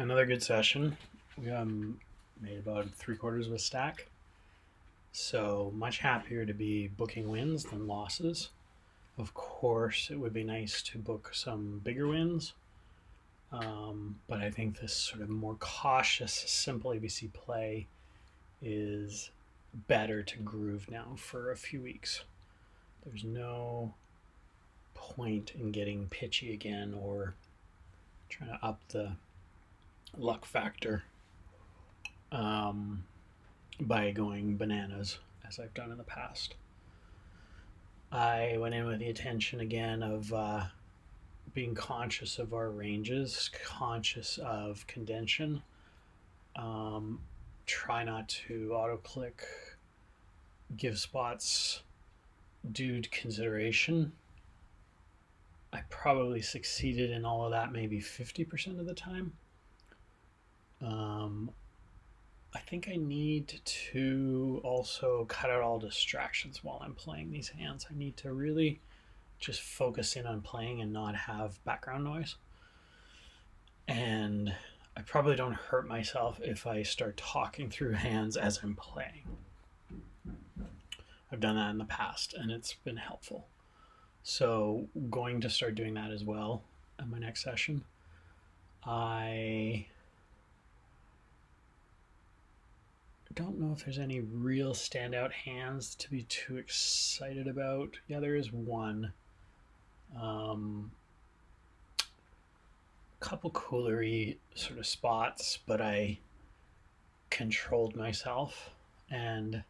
Another good session. We made about 3/4 of a stack. So much happier to be booking wins than losses. Of course, it would be nice to book some bigger wins. But I think this sort of more cautious, simple ABC play is better to groove now for a few weeks. There's no point in getting pitchy again or trying to up the luck factor by going bananas as I've done in the past. I went in with the intention again of being conscious of our ranges, conscious of contention. Try not to auto click, give spots due consideration. I probably succeeded in all of that maybe 50% of the time. I think I need to also cut out all distractions while I'm playing these hands. I need to really just focus in on playing and not have background noise. And I probably don't hurt myself if I start talking through hands as I'm playing. I've done that in the past and it's been helpful. So going to start doing that as well at my next session. I don't know if there's any real standout hands to be too excited about. Yeah, there is one. Couple coolery sort of spots, but I controlled myself and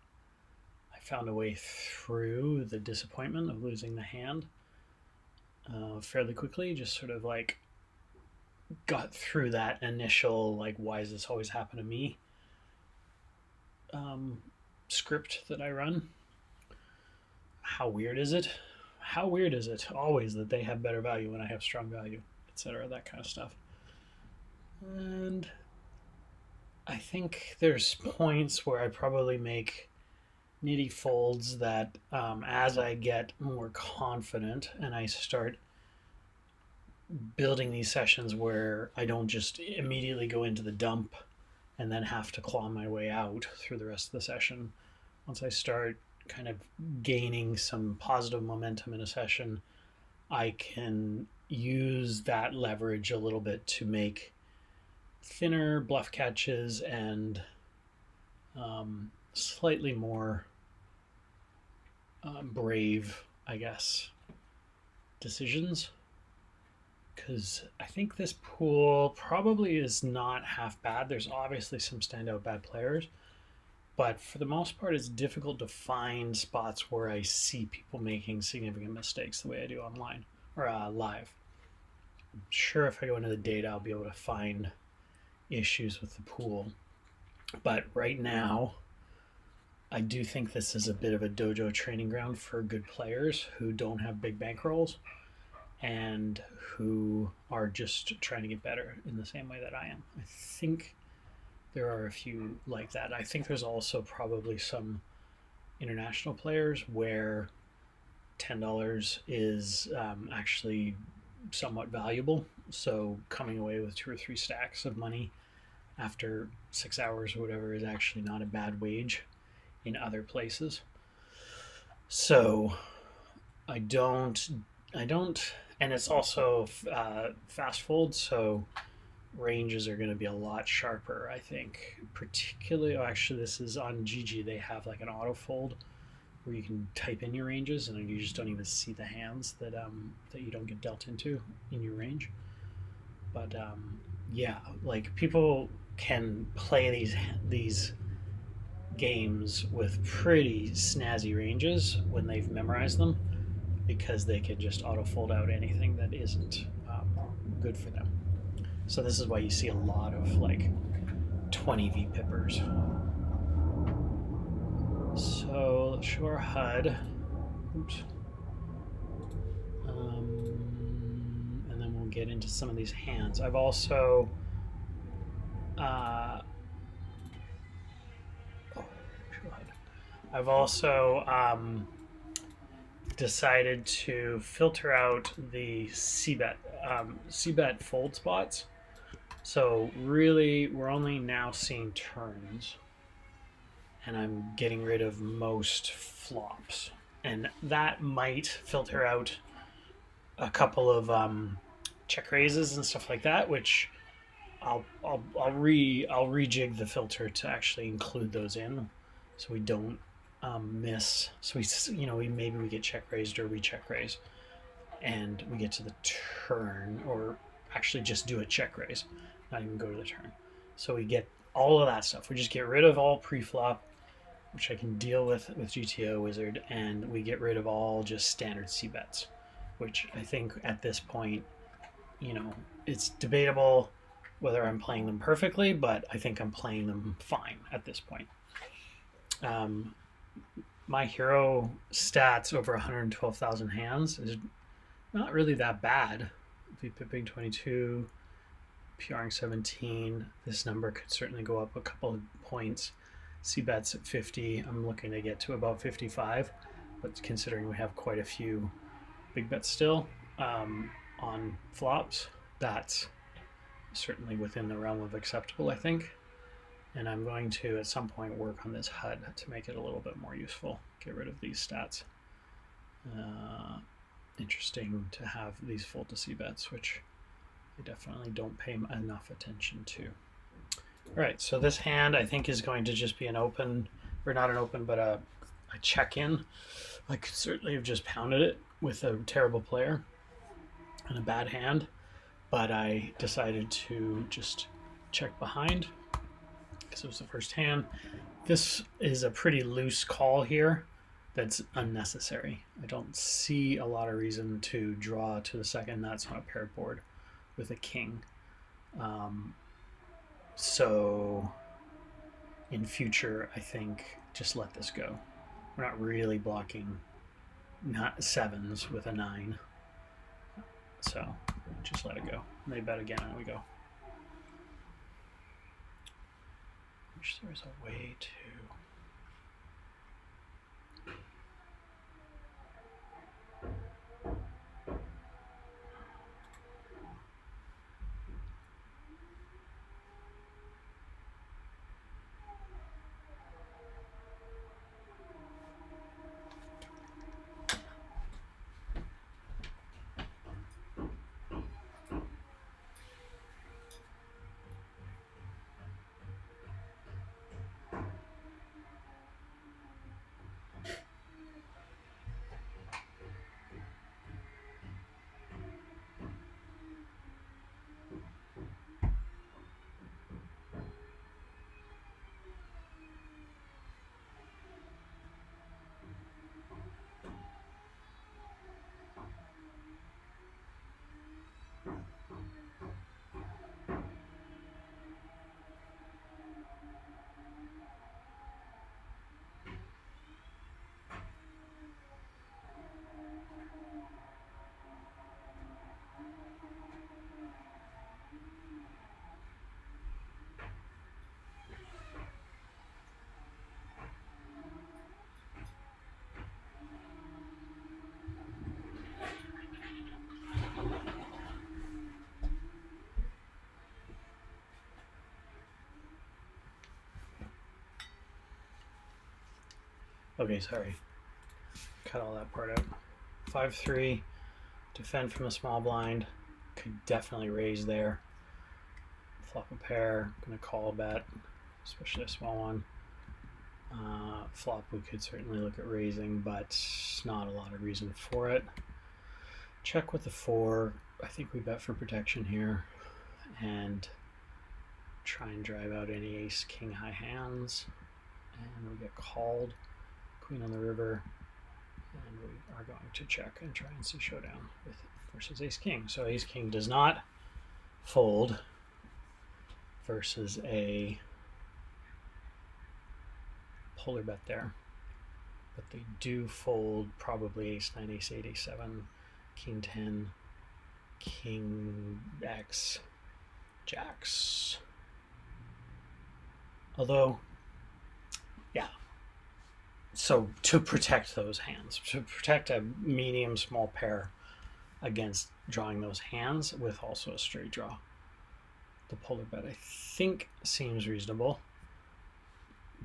I found a way through the disappointment of losing the hand fairly quickly. Just sort of like got through that initial like, why does this always happen to me script that I run. How weird is it? How weird is it always that they have better value when I have strong value, etc., that kind of stuff. And I think there's points where I probably make nitty folds that as I get more confident and I start building these sessions where I don't just immediately go into the dump and then have to claw my way out through the rest of the session. Once I start kind of gaining some positive momentum in a session, I can use that leverage a little bit to make thinner bluff catches and slightly more brave, I guess, decisions. Because I think this pool probably is not half bad. There's obviously some standout bad players, but for the most part, it's difficult to find spots where I see people making significant mistakes the way I do online or live. I'm sure if I go into the data, I'll be able to find issues with the pool. But right now, I do think this is a bit of a dojo training ground for good players who don't have big bankrolls and who are just trying to get better in the same way that I am. I think there are a few like that. I think there's also probably some international players where $10 is actually somewhat valuable. So coming away with 2 or 3 stacks of money after 6 hours or whatever is actually not a bad wage in other places. So I don't, and it's also fast fold, so ranges are going to be a lot sharper, I think. Particularly, actually, this is on GG. They have like an auto fold where you can type in your ranges, and you just don't even see the hands that you don't get dealt into in your range. But yeah, like people can play these games with pretty snazzy ranges when they've memorized them, because they can just auto fold out anything that isn't good for them. So this is why you see a lot of like 20 V pippers. So let's show our HUD. Oops. And then we'll get into some of these hands. I've also decided to filter out the C-bet fold spots. So really, we're only now seeing turns, and I'm getting rid of most flops, and that might filter out a couple of check raises and stuff like that, which I'll rejig the filter to actually include those in, so we don't miss. So we maybe we get check raised or we check raise, and we get to the turn, or actually just do a check raise, not even go to the turn. So we get all of that stuff. We just get rid of all pre-flop, which I can deal with GTO Wizard, and we get rid of all just standard C bets, which I think at this point, it's debatable whether I'm playing them perfectly, but I think I'm playing them fine at this point. My hero stats over 112,000 hands is not really that bad. Pipping 22, PRing 17. This number could certainly go up a couple of points. C bets at 50. I'm looking to get to about 55, but considering we have quite a few big bets still on flops, that's certainly within the realm of acceptable, I think. And I'm going to, at some point, work on this HUD to make it a little bit more useful. Get rid of these stats. Interesting to have these fold to C bets, which I definitely don't pay enough attention to. All right, so this hand I think is going to just be an open, or not an open, but a check-in. I could certainly have just pounded it with a terrible player and a bad hand, but I decided to just check behind because it was the first hand. This is a pretty loose call here that's unnecessary. I don't see a lot of reason to draw to the second. That's on a paired board with a king. So in future, I think just let this go. We're not really blocking not sevens with a 9. So just let it go. And they bet again, and we go. Wish there was a way to... Okay, sorry. Cut all that part out. 5-3, defend from a small blind. Could definitely raise there. Flop a pair, gonna call a bet, especially a small one. Flop, we could certainly look at raising, but not a lot of reason for it. Check with the 4. I think we bet for protection here, and try and drive out any ace king high hands, and we get called. Queen on the river, and we are going to check and try and see showdown with versus ace king. So ace king does not fold versus a polar bet there, but they do fold probably ace 9, ace 8, ace 7, king 10, king x, jacks. Although, yeah. So to protect those hands, to protect a medium small pair against drawing those hands with also a straight draw. The polar bet, I think, seems reasonable,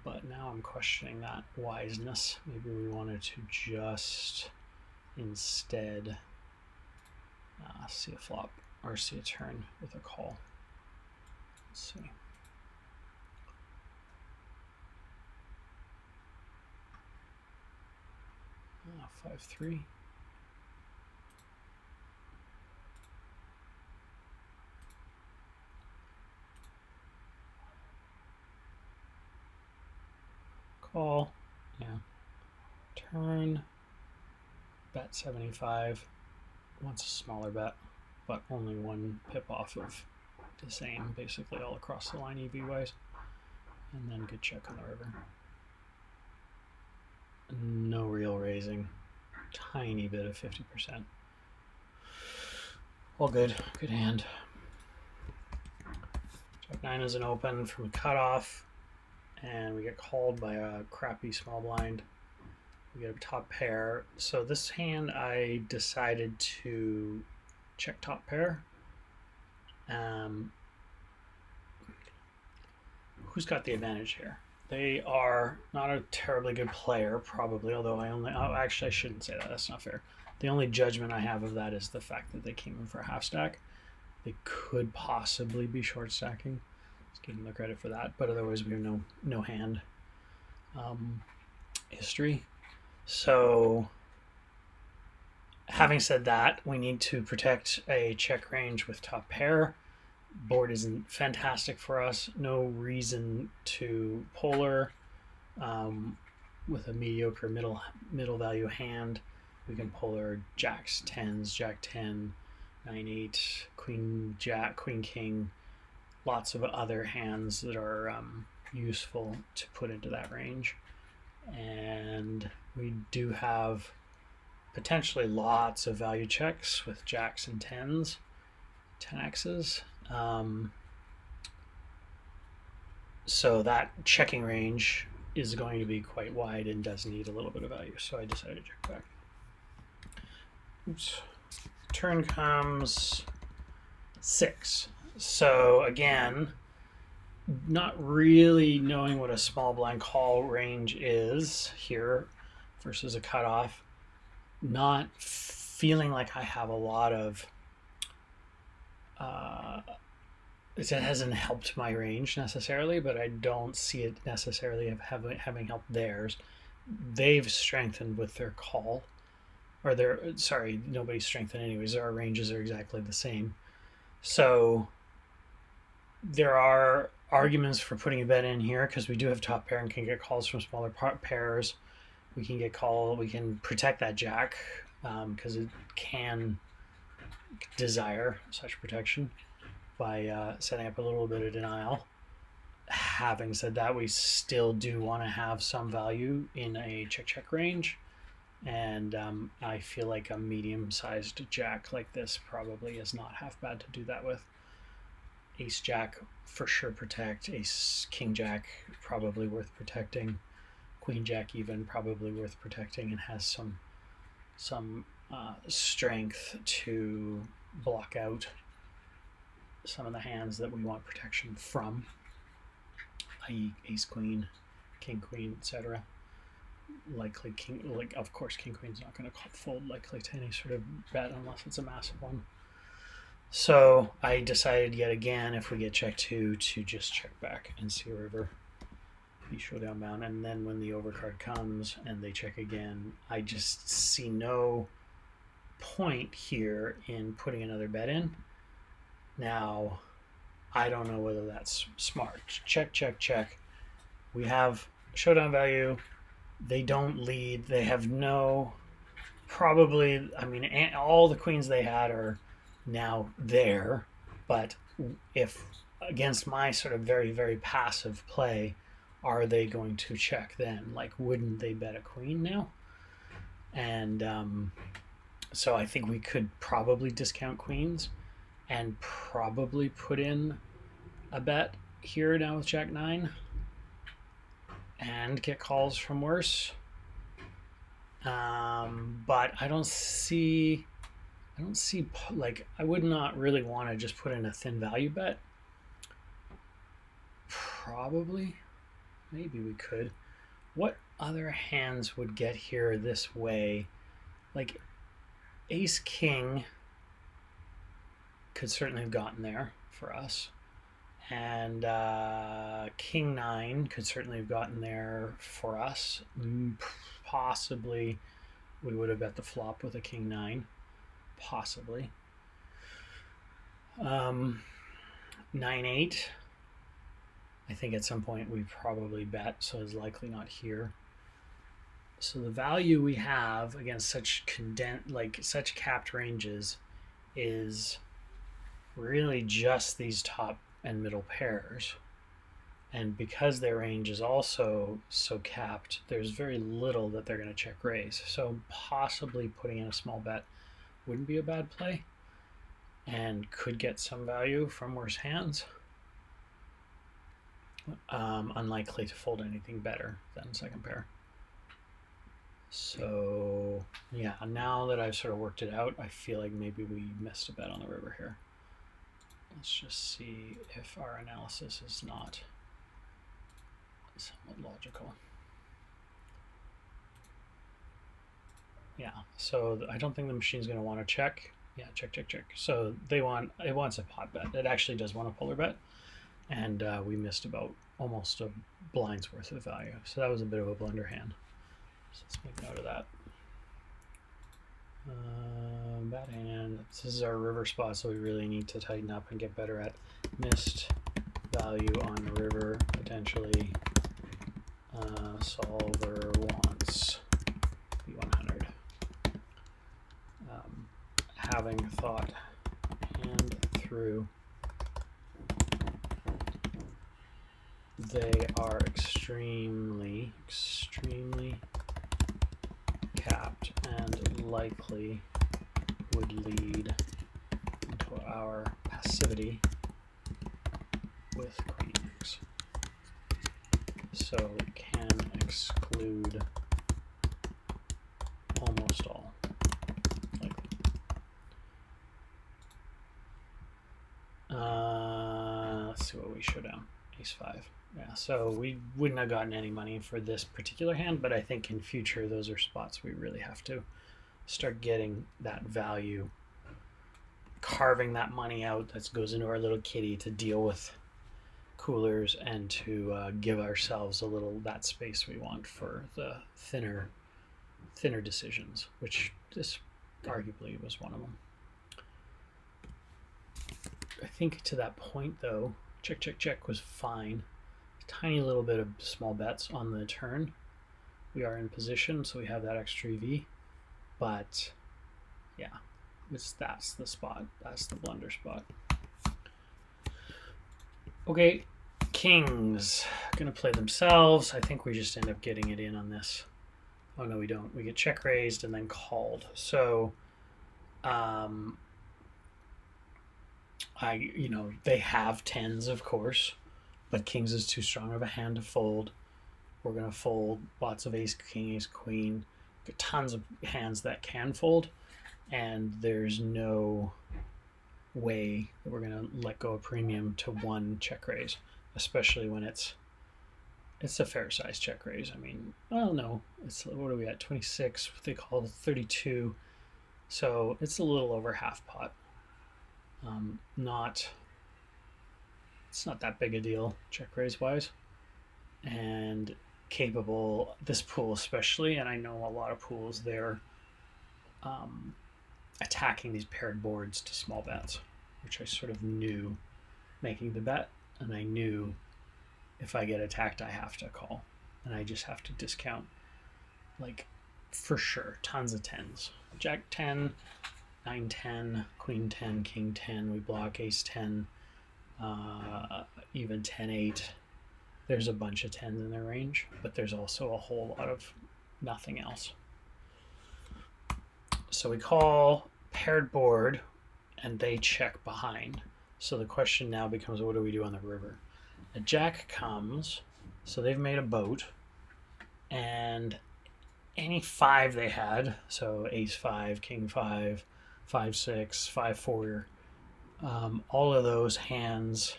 but now I'm questioning that wiseness. Maybe we wanted to just instead see a flop or see a turn with a call. Let's see. 5-3. Call, yeah. Turn, bet 75. Wants a smaller bet, but only one pip off of the same, basically all across the line EV wise. And then good check on the river. No real raising. Tiny bit of 50%. All good. Good hand. Jack 9 is an open from a cutoff, and we get called by a crappy small blind. We get a top pair. So this hand, I decided to check top pair. Who's got the advantage here? They are not a terribly good player, probably, although actually, I shouldn't say that. That's not fair. The only judgment I have of that is the fact that they came in for a half stack. They could possibly be short stacking. Let's give them the credit for that, but otherwise we have no hand history. So having said that, we need to protect a check range with top pair. Board isn't fantastic for us. No reason to polar with a mediocre middle value hand. We can polar jacks, tens, jack 10, 9-8, queen jack, queen king. Lots of other hands that are useful to put into that range. And we do have potentially lots of value checks with jacks and tens, 10x's. So that checking range is going to be quite wide and does need a little bit of value. So I decided to check back. Oops. Turn comes 6. So again, not really knowing what a small blind call range is here versus a cutoff. Not feeling like I have a lot of it hasn't helped my range necessarily, but I don't see it necessarily having helped theirs. They've strengthened with their call, or nobody's strengthened anyways. Our ranges are exactly the same. So there are arguments for putting a bet in here because we do have top pair and can get calls from smaller pairs. We can get call. We can protect that jack because it can desire such protection by setting up a little bit of denial. Having said that, we still do want to have some value in a check range, and I feel like a medium-sized jack like this probably is not half bad to do that with. Ace jack for sure protect. Ace king jack probably worth protecting. Queen jack even probably worth protecting, and has some strength to block out some of the hands that we want protection from, i.e. ace queen, king queen, etc. Likely king, of course king queen's not going to fold likely to any sort of bet unless it's a massive one. So I decided yet again, if we get check 2, to just check back and see a river, be showdown bound. And then when the overcard comes and they check again, I just see no point here in putting another bet in. Now, I don't know whether that's smart. Check, check, check. We have showdown value. They don't lead. They have no, probably, I mean, all the queens they had are now there. But if against my sort of very, very passive play, are they going to check then? Like, wouldn't they bet a queen now? And so I think we could probably discount queens and probably put in a bet here now with jack 9 and get calls from worse. But I don't see, like, I would not really want to just put in a thin value bet probably. Maybe we could. What other hands would get here this way? Like ace king could certainly have gotten there for us. And king 9 could certainly have gotten there for us. Possibly we would have bet the flop with a king 9. Possibly. 9-8. I think at some point we probably bet, so it's likely not here. So the value we have against such such capped ranges is really just these top and middle pairs. And because their range is also so capped, there's very little that they're going to check raise. So possibly putting in a small bet wouldn't be a bad play and could get some value from worse hands. Unlikely to fold anything better than second pair. So yeah, now that I've sort of worked it out, I feel like maybe we missed a bet on the river here. Let's just see if our analysis is not somewhat logical. Yeah, so I don't think the machine's going to want to check. Yeah, check, check, check. So it wants a pot bet. It actually does want a polar bet. And we missed about almost a blind's worth of value. So that was a bit of a blunder hand. So let's make note of that. Bad hand. This is our river spot, so we really need to tighten up and get better at missed value on the river, potentially. Solver wants B100. Having thought hand through, they are extremely capped and likely would lead into our passivity with queen X. So it can exclude almost all. Let's see what we show down. Ace 5. Yeah, so we wouldn't have gotten any money for this particular hand, but I think in future those are spots we really have to start getting that value, carving that money out that goes into our little kitty to deal with coolers and to give ourselves a little that space we want for the thinner decisions, which this arguably was one of them. I think to that point though, check, check, check was fine. Tiny little bit of small bets on the turn. We are in position, so we have that extra EV. But yeah, that's the spot. That's the blunder spot. Okay, kings gonna play themselves. I think we just end up getting it in on this. Oh no, we don't. We get check raised and then called. So they have tens, of course, but kings is too strong of a hand to fold. We're going to fold lots of ace, king, ace, queen. Tons of hands that can fold, and there's no way that we're going to let go of premium to one check raise, especially when it's a fair size check raise. I mean, well, no, what are we at? 26, what they call 32. So it's a little over half pot. It's not that big a deal check raise wise, and capable, this pool especially, and I know a lot of pools, they're attacking these paired boards to small bets, which I sort of knew making the bet, and I knew if I get attacked I have to call, and I just have to discount, like, for sure, tons of tens. Jack 10, 9 10, queen 10, king 10, we block ace 10, even 10 8. There's a bunch of tens in their range, but there's also a whole lot of nothing else. So we call paired board and they check behind. So the question now becomes, what do we do on the river? A jack comes, so they've made a boat, and any 5 they had, so ace 5, king 5, 5 6, 5 4, all of those hands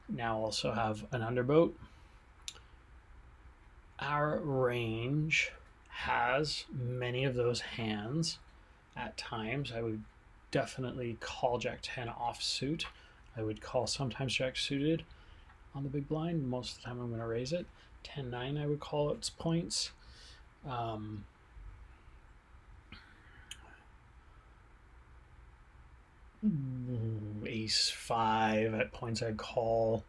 now also have an underboat. Our range has many of those hands. At times, I would definitely call Jack 10 offsuit. I would call sometimes Jack suited on the big blind. Most of the time, I'm going to raise it. 10-9, I would call its points. Ace 5 at points I'd call.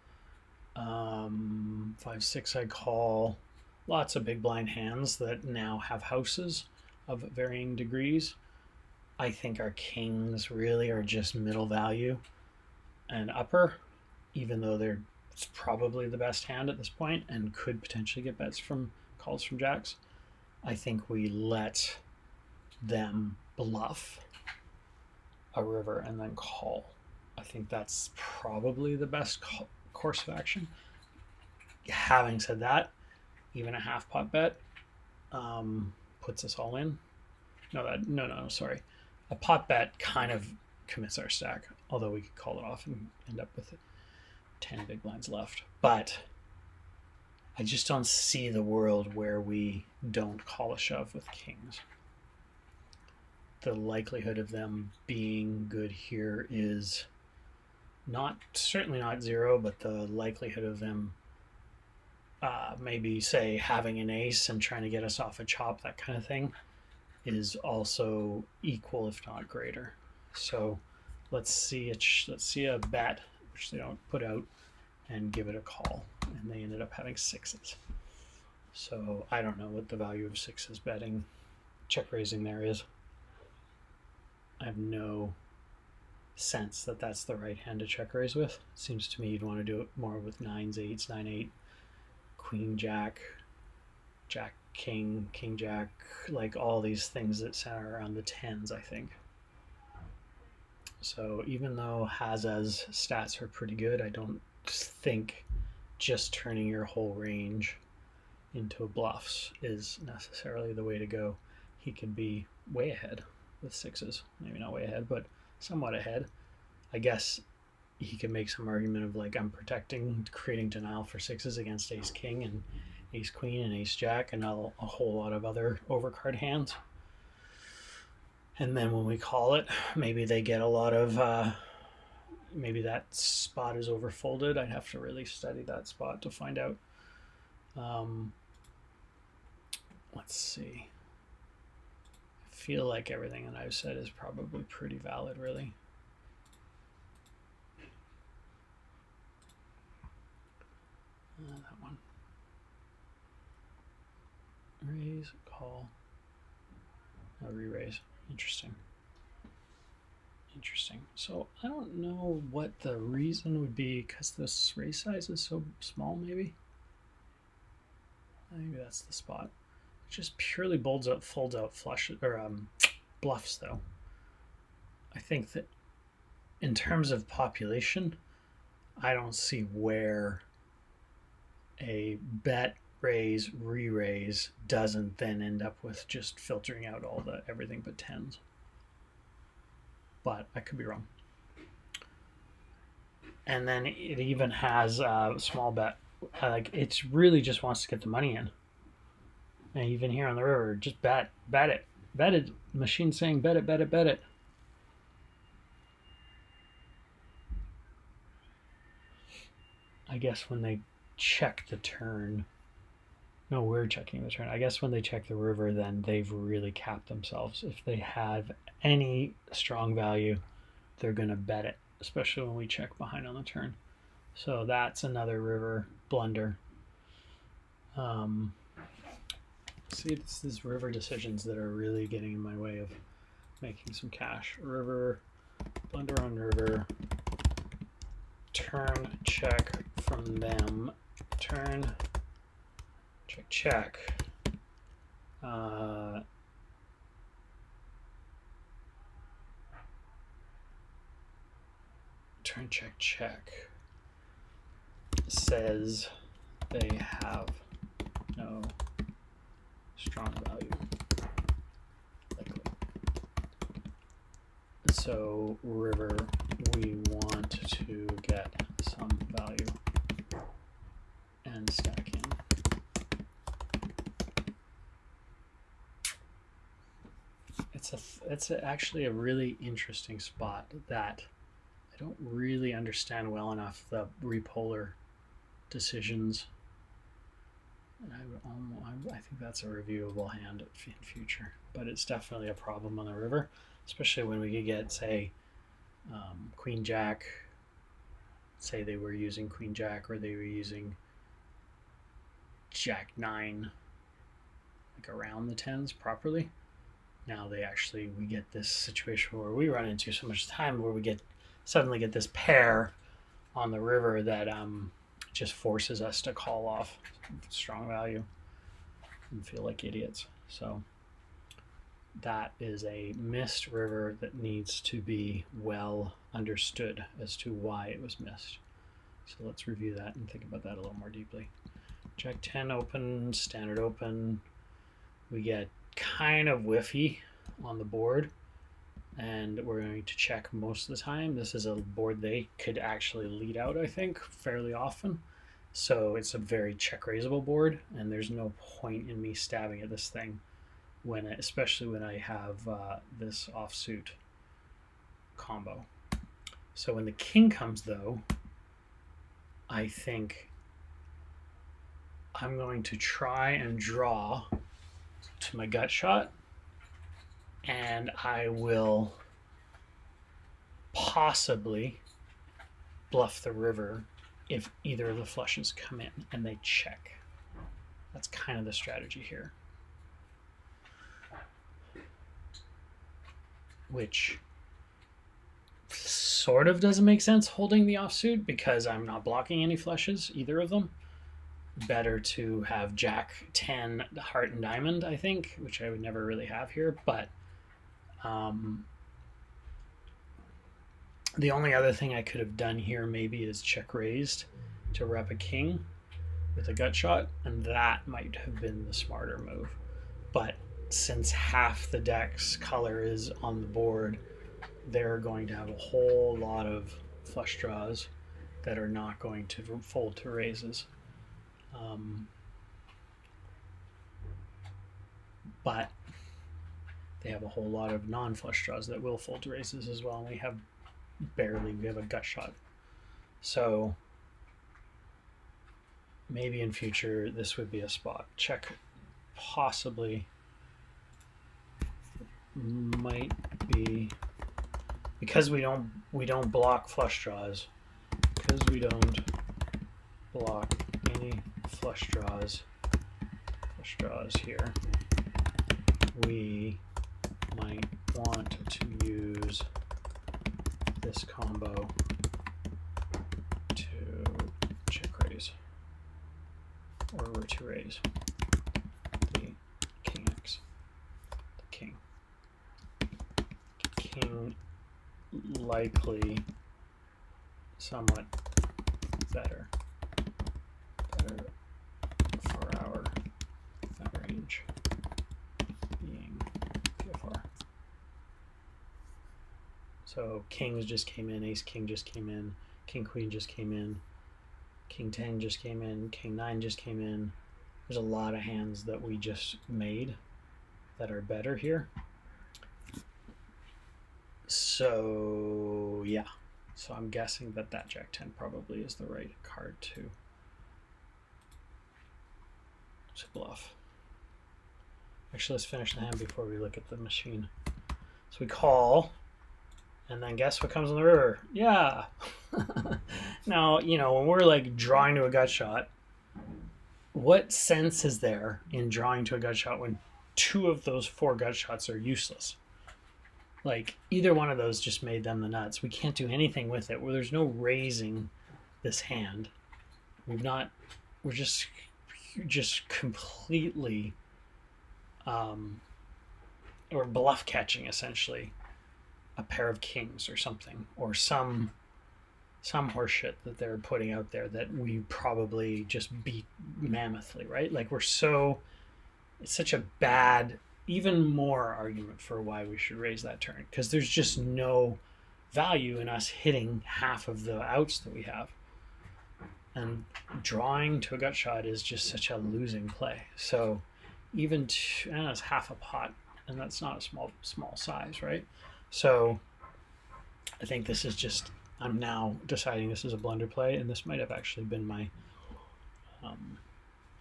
5-6 I'd call. Lots of big blind hands that now have houses of varying degrees. I think our kings really are just middle value and upper, even though they're probably the best hand at this point and could potentially get bets from calls from jacks. I think we let them bluff a river and then call. I think that's probably the best course of action. Having said that, even a half pot bet puts us all in. No, sorry. A pot bet kind of commits our stack, although we could call it off and end up with 10 big blinds left. But I just don't see the world where we don't call a shove with kings. The likelihood of them being good here is certainly not zero, but the likelihood of them maybe, say, having an ace and trying to get us off a chop, that kind of thing, is also equal, if not greater. So let's see a bet, which they don't put out, and give it a call. And they ended up having sixes. So I don't know what the value of sixes betting, check raising there is. I have no sense that that's the right hand to check raise with. It seems to me you'd want to do it more with 9s, 8s, 9-8, queen jack, jack king, king jack, like all these things that center around the 10s, I think. So even though Hazza's stats are pretty good, I don't think just turning your whole range into bluffs is necessarily the way to go. He could be way ahead with sixes. Maybe not way ahead, but somewhat ahead. I guess he can make some argument of like, I'm protecting, creating denial for sixes against ace king and ace queen and ace jack and a whole lot of other overcard hands. And then when we call it, maybe they get a lot of maybe that spot is overfolded. I'd have to really study that spot to find out. Let's see. I feel like everything that I've said is probably pretty valid, really. That one. Raise, call. Re-raise. Interesting. So I don't know what the reason would be, because this raise size is so small, maybe. Maybe that's the spot. It just purely folds out flush or bluffs, though. I think that in terms of population, I don't see where a bet, raise, re-raise doesn't then end up with just filtering out all the everything but 10s. But I could be wrong. And then it even has a small bet. Like, it really just wants to get the money in. And even here on the river, just bet it. Machine saying bet it. I guess when they check the turn, no, we're checking the turn. I guess when they check the river, then they've really capped themselves. If they have any strong value, they're going to bet it, especially when we check behind on the turn. So that's another river blunder. See, it's these river decisions that are really getting in my way of making some cash. River, blunder on river, turn check from them, turn check. Turn check says they have no strong value, likely. So river, we want to get some value. and stacking. It's actually a really interesting spot that I don't really understand well enough, the repolar decisions. And I think that's a reviewable hand in future, but it's definitely a problem on the river, especially when we could get, say, Queen Jack. Say they were using Queen Jack, or they were using Jack 9, like around the tens properly. Now we get this situation where we run into so much time where we suddenly get this pair on the river that just forces us to call off strong value and feel like idiots. So that is a missed river that needs to be well understood as to why it was missed. So let's review that and think about that a little more deeply. Jack 10 open, standard open. We get kind of whiffy on the board, and we're going to check most of the time. This is a board they could actually lead out, I think, fairly often. So it's a very check raisable board, and there's no point in me stabbing at this thing, especially when I have this offsuit combo. So when the king comes, though, I think I'm going to try and draw to my gut shot, and I will possibly bluff the river if either of the flushes come in and they check. That's kind of the strategy here, which sort of doesn't make sense holding the offsuit because I'm not blocking any flushes, either of them. Better to have Jack 10 heart and diamond, I think, which I would never really have here. But the only other thing I could have done here maybe is check raised to rep a king with a gut shot, and that might have been the smarter move. But since half the deck's color is on the board, they're going to have a whole lot of flush draws that are not going to fold to raises. But they have a whole lot of non-flush draws that will fold to raises as well, and we have a gut shot. So maybe in future this would be a spot. Check possibly might be because we don't block flush draws, because we don't block any flush draws here, we might want to use this combo to check raise or to raise the king X. The king likely somewhat better for our range being PFR. So kings just came in, ace king just came in, king queen just came in, king 10 just came in, king 9 just came in. There's a lot of hands that we just made that are better here. So yeah, so I'm guessing that Jack 10 probably is the right card to bluff. Actually, let's finish the hand before we look at the machine. So we call, and then guess what comes on the river? Yeah. Now, when we're like drawing to a gut shot, what sense is there in drawing to a gut shot when two of those four gut shots are useless? Like either one of those just made them the nuts. We can't do anything with it. Well, there's no raising this hand. We're just completely or bluff catching essentially a pair of kings or something, or some horseshit that they're putting out there that we probably just beat mammothly, right? Like it's such a bad, even more argument for why we should raise that turn, because there's just no value in us hitting half of the outs that we have. And drawing to a gut shot is just such a losing play. So even it's half a pot, and that's not a small size, right? So I think this is just, I'm now deciding this is a blunder play, and this might have actually been my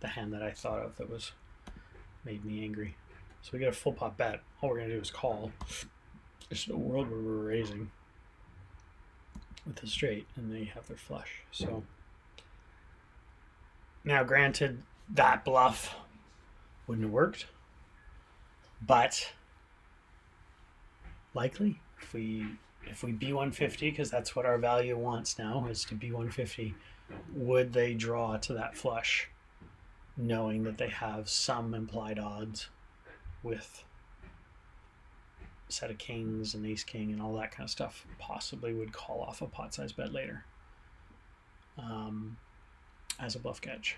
the hand that I thought of that was made me angry. So we get a full pot bet. All we're gonna do is call. There's no world where we're raising with a straight, and they have their flush. So now, granted, that bluff wouldn't have worked, but likely if we B150, because that's what our value wants now, is to B150, would they draw to that flush, knowing that they have some implied odds with a set of kings and ace king and all that kind of stuff, possibly would call off a pot size bet later as a bluff catch.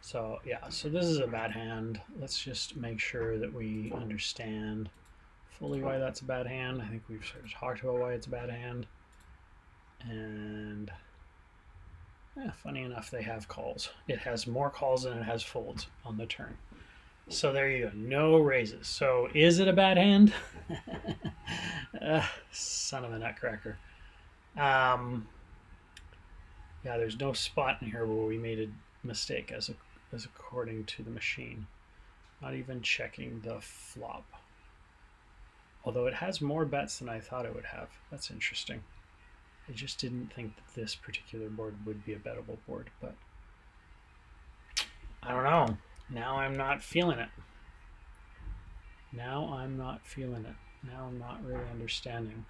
So yeah, so this is a bad hand. Let's just make sure that we understand fully why that's a bad hand. I think we've sort of talked about why it's a bad hand. And funny enough, they have calls. It has more calls than it has folds on the turn. So there you go, no raises. So is it a bad hand? Son of a nutcracker. Yeah, there's no spot in here where we made a mistake as according to the machine. Not even checking the flop. Although it has more bets than I thought it would have. That's interesting. I just didn't think that this particular board would be a bettable board, but I don't know. Now I'm not feeling it. Now I'm not really understanding.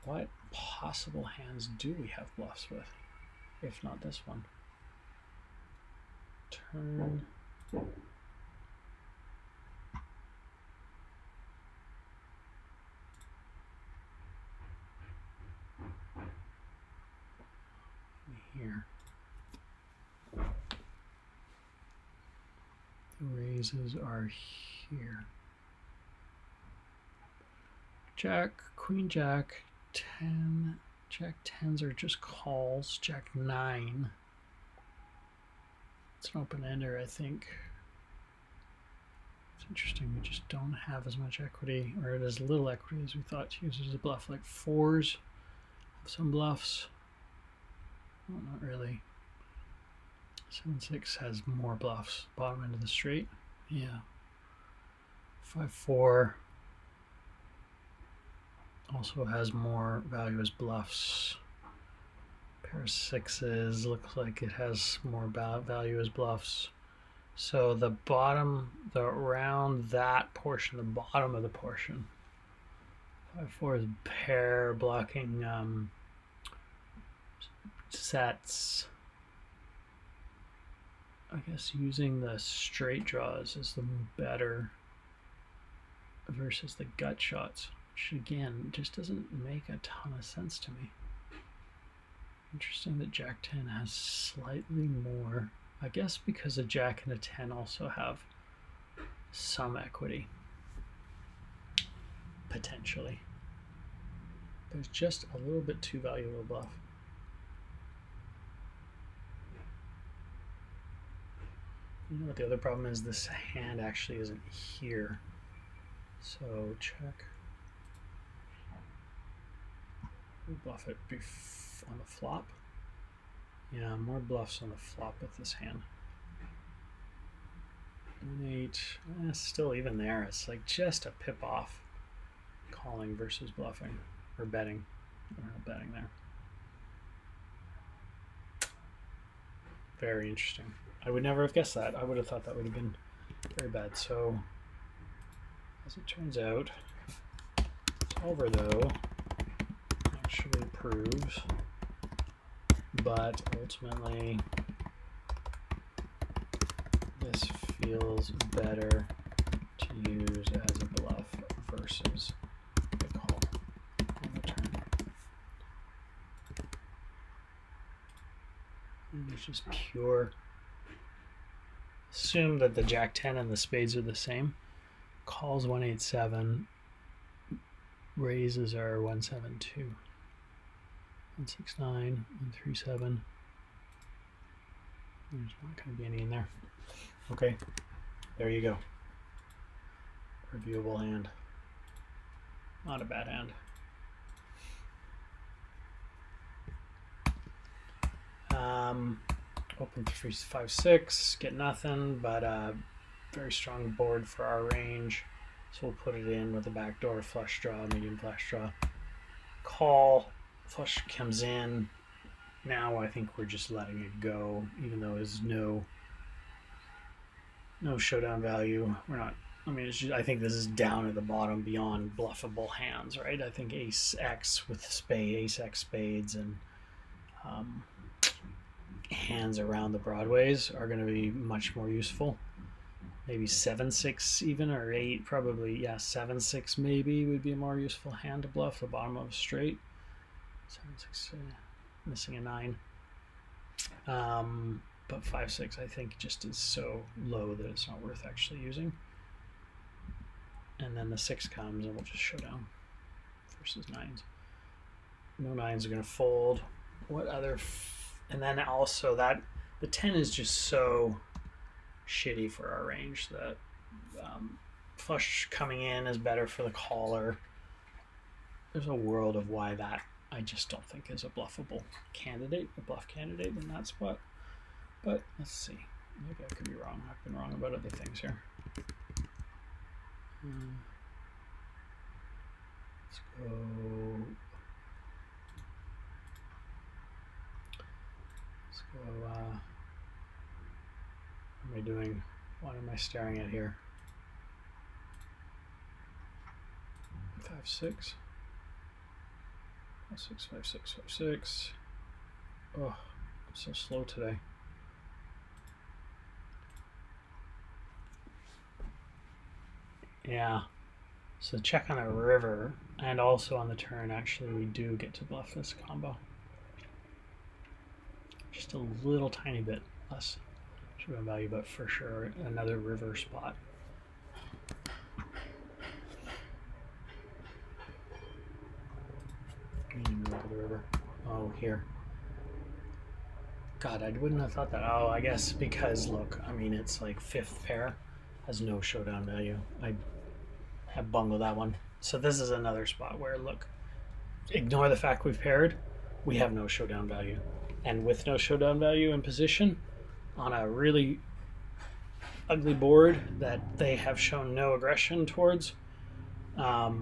What possible hands do we have bluffs with, if not this one? Turn. Here. The raises are here. Jack, Queen Jack, 10. Jack 10s are just calls. Jack 9. It's an open-ender, I think. It's interesting. We just don't have as much equity, or as little equity as we thought to use as a bluff. Like 4s have some bluffs. Well, not really. 7-6 has more bluffs. Bottom end of the straight. Yeah. 5-4 also has more value as bluffs. Pair of 6s looks like it has more value as bluffs. So the bottom, around that portion, the bottom of the portion. 5-4 is pair blocking sets. I guess using the straight draws is the better versus the gut shots, which again just doesn't make a ton of sense to me. Interesting that Jack 10 has slightly more, I guess because a Jack and a 10 also have some equity, potentially. There's just a little bit too valuable bluff. You know what the other problem is? This hand actually isn't here. So check. We bluff it on the flop. Yeah, more bluffs on the flop with this hand. 1-8, still even there. It's like just a pip off calling versus bluffing, or betting. Betting there. Very interesting. I would never have guessed that. I would have thought that would have been very bad. So, as it turns out, solver though actually proves, but ultimately this feels better to use as a bluff versus a call on the turn. And it's just pure. Assume that the Jack 10 and the spades are the same. Calls 1-8-7. Raises are 1-7-2. 169, 137. There's not going to be any in there. Okay, there you go. Reviewable hand. Not a bad hand. Open 3, 5, 6. Get nothing, but very strong board for our range. So we'll put it in with a backdoor flush draw, medium flush draw. Call. Flush comes in. Now I think we're just letting it go, even though there's no showdown value. We're not. I mean, it's just, I think this is down at the bottom beyond bluffable hands, right? I think Ace X with spade, Ace X spades, and hands around the broadways are going to be much more useful. Maybe 7-6 even, or 8 probably. Yeah, 7-6 maybe would be a more useful hand to bluff the bottom of a straight. 7-6, missing a 9. But 5-6 I think just is so low that it's not worth actually using. And then the 6 comes and we'll just show down versus 9s. No 9s are going to fold. What other? And then also that the 10 is just so shitty for our range that flush coming in is better for the caller. There's a world of why that I just don't think is a bluffable candidate, a bluff candidate in that spot. But let's see. Maybe I could be wrong. I've been wrong about other things here. Let's go. What am I doing? What am I staring at here? 5, 6. 5, 6, 5, 6, 5, 6. Oh, I'm so slow today. Yeah. So check on the river and also on the turn. Actually, we do get to bluff this combo. Just a little tiny bit less showdown value, but for sure another river spot. The river. Oh, here. God, I wouldn't have thought that. Oh, I guess because look, I mean it's like 5th pair has no showdown value. I have bungled that one. So this is another spot where look, ignore the fact we've paired, we have no showdown value. And with no showdown value in position on a really ugly board that they have shown no aggression towards,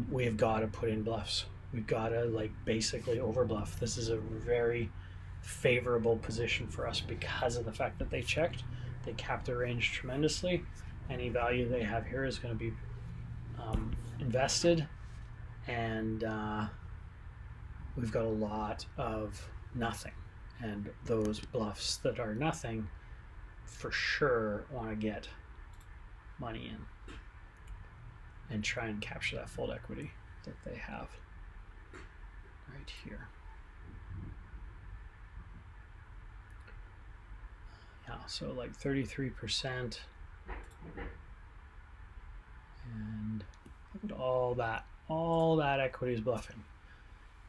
we've got to put in bluffs. We've got to like basically overbluff. This is a very favorable position for us because of the fact that they checked. They capped their range tremendously. Any value they have here is going to be invested, and we've got a lot of nothing. And those bluffs that are nothing for sure want to get money in and try and capture that fold equity that they have right here. Yeah, so like 33%. And look at all that equity is bluffing.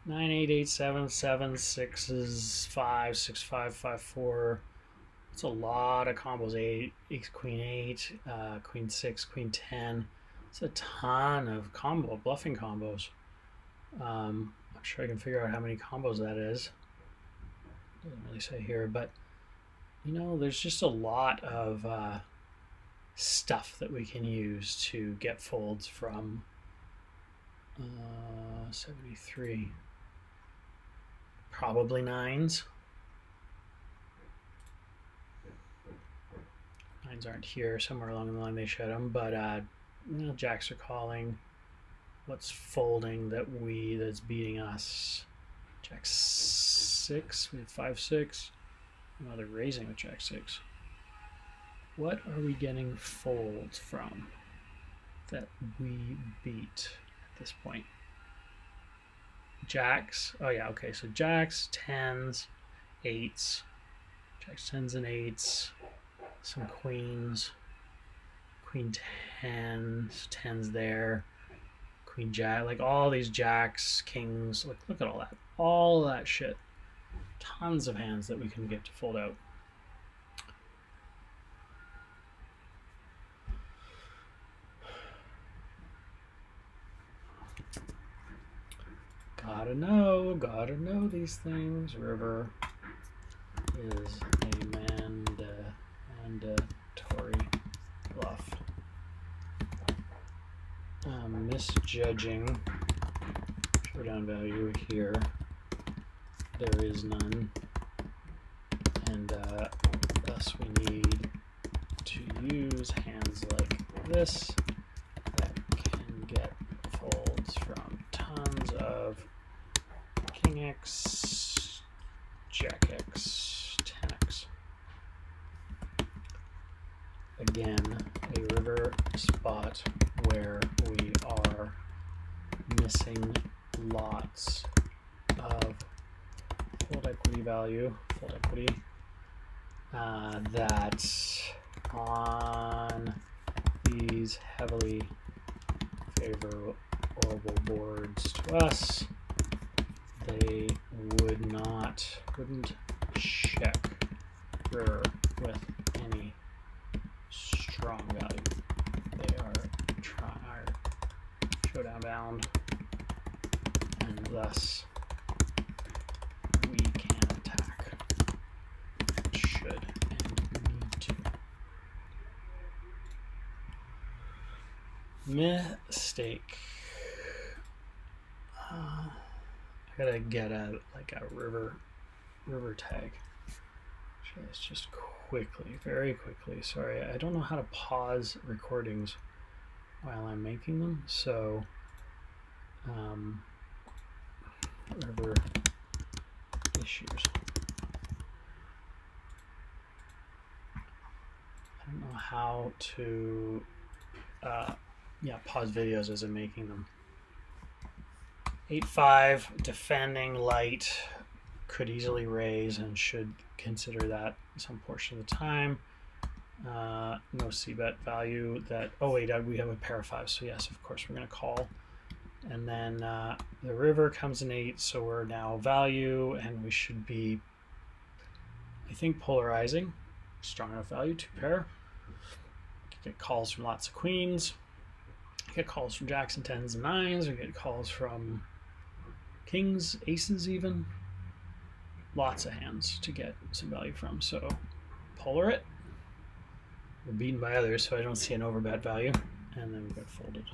9, 8, 8, 7, 7, 6s, 5, 6, 5, 5, 4. It's a lot of combos. 8, Queen 8, Queen 6, Queen 10. It's a ton of bluffing combos. I'm sure I can figure out how many combos that is. Doesn't really say here, but you know, there's just a lot of stuff that we can use to get folds from 73. Probably 9s. 9s aren't here. Somewhere along the line they showed them, but you know, jacks are calling. What's folding that's beating us? Jack 6. We have 5, 6. No, they're raising with Jack 6. What are we getting folds from that we beat at this point? Jacks. Oh yeah, okay. So jacks, 10s, 8s. Jacks, 10s, and 8s. Some queens. Queen 10s, 10s there. Queen jack, like all these jacks, kings. Look at all that. All that shit tons of hands that we can get to fold out. Gotta know these things. River is a mandatory bluff. Misjudging showdown value here. There is none, and thus we need to use hands like this that can get folds from tons of King X, Jack X, 10X. Again, a river spot where we are missing lots of fold equity value, fold equity, that on these heavily favorable boards to us, they wouldn't check river with any strong value. They are showdown bound, and thus we can attack. Should and need to. Mistake. I gotta get a river tag. Let's just very quickly. Sorry, I don't know how to pause recordings while I'm making them. So, river issues. I don't know how to pause videos as I'm making them. 8-5, defending light, could easily raise and should consider that some portion of the time. No c-bet value that, oh wait, we have a pair of 5s, so yes, of course we're going to call. And then the river comes in 8, so we're now value, and we should be, I think, polarizing. Strong enough value, 2 pair. Get calls from lots of queens. Get calls from jacks and 10s and 9s. We get calls from kings, aces even. Lots of hands to get some value from. So polar it. We're beaten by others, so I don't see an overbet value. And then we got folded.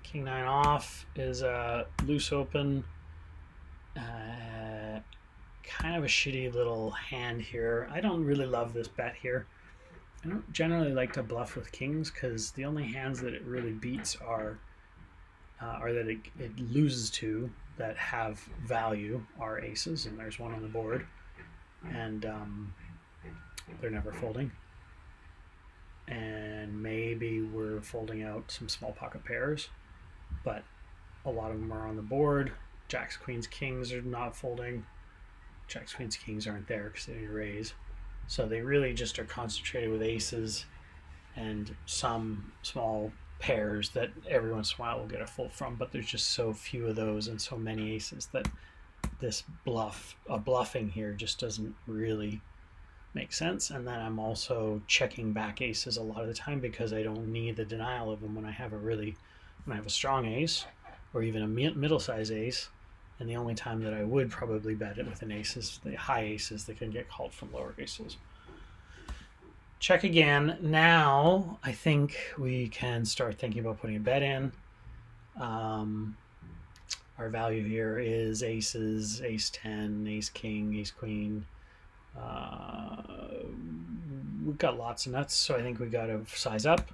King 9 off is a loose open. Kind of a shitty little hand here. I don't really love this bet here. I don't generally like to bluff with kings because the only hands that it really beats are that it loses to that have value are aces, and there's one on the board, and they're never folding. And maybe we're folding out some small pocket pairs, but a lot of them are on the board. Jacks, queens, kings are not folding. Jacks, queens, kings aren't there because they didn't raise. So they really just are concentrated with aces and some small pairs that every once in a while we'll get a fold from, but there's just so few of those and so many aces that this bluffing here just doesn't really make sense. And then I'm also checking back aces a lot of the time because I don't need the denial of them when I have a strong ace or even a middle-sized ace. And the only time that I would probably bet it with an ace is the high aces that can get called from lower aces. Check again. Now I think we can start thinking about putting a bet in. Our value here is aces, ace 10, ace king, ace queen. We've got lots of nuts, so I think we got to size up,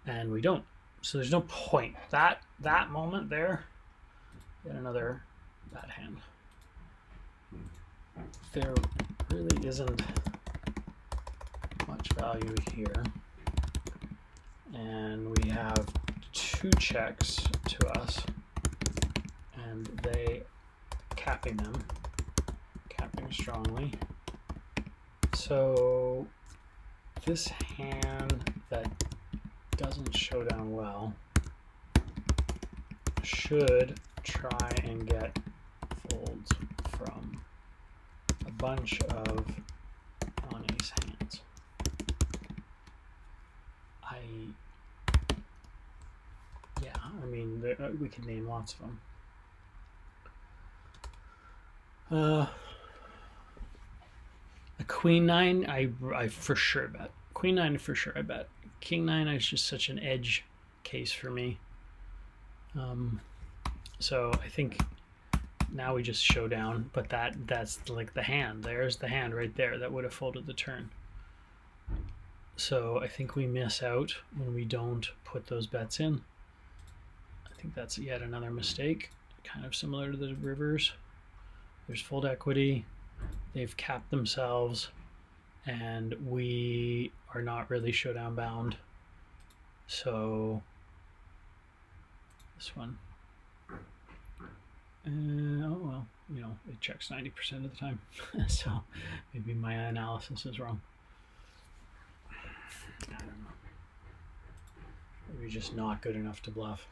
and we don't. So there's no point. That moment there, get another bad hand. There really isn't much value here, and we have 2 checks to us, and they capping strongly. So this hand that doesn't show down well should try and get folds from bunch of on-ace hands. I mean, we could name lots of them. A queen nine, I for sure bet. Queen nine for sure, I bet. King nine is just such an edge case for me. So I think now we just show down, but that's like the hand. There's the hand right there that would have folded the turn. So I think we miss out when we don't put those bets in. I think that's yet another mistake, kind of similar to the rivers. There's fold equity. They've capped themselves, and we are not really showdown bound. So this one, oh well, you know, it checks 90% of the time. So maybe my analysis is wrong. I don't know. Maybe just not good enough to bluff.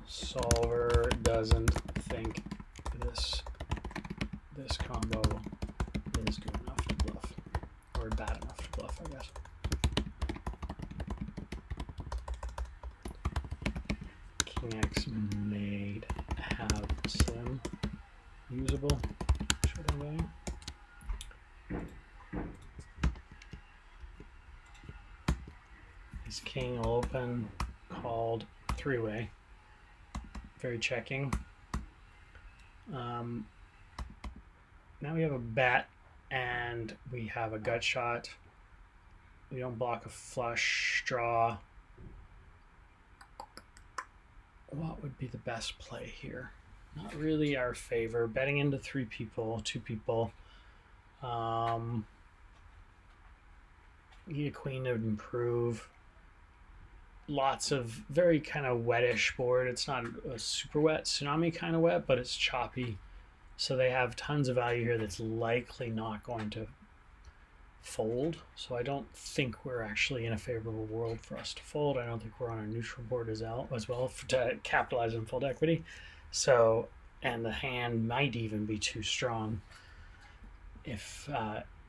Solver doesn't think this combo is good enough to bluff, or bad enough to bluff, I guess. King X may have slim usable showdown value. His king open, called three-way. Very checking. Now we have a bet and we have a gut shot. We don't block a flush draw. What would be the best play here? Not really our favor. Betting into two people. Need a queen to improve. Lots of very kind of wettish board. It's not a super wet tsunami kind of wet, but it's choppy. So they have tons of value here that's likely not going to fold. So I don't think we're actually in a favorable world for us to fold. I don't think we're on a neutral board as well to capitalize on fold equity. So, and the hand might even be too strong. If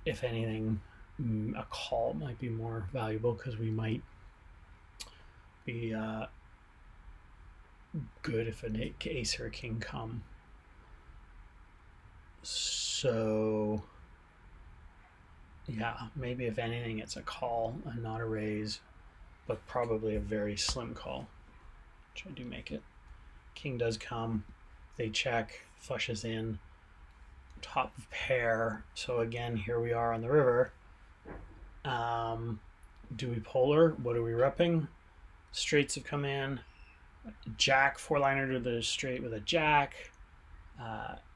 anything, a call might be more valuable because we might be good if an ace or a king come. So yeah, maybe if anything it's a call and not a raise, but probably a very slim call, which I do make it. King does come, they check, flushes in, top of pair. So again, here we are on the river. Do we polar? What are we repping? Straights have come in. Jack, four-liner to the straight with a jack.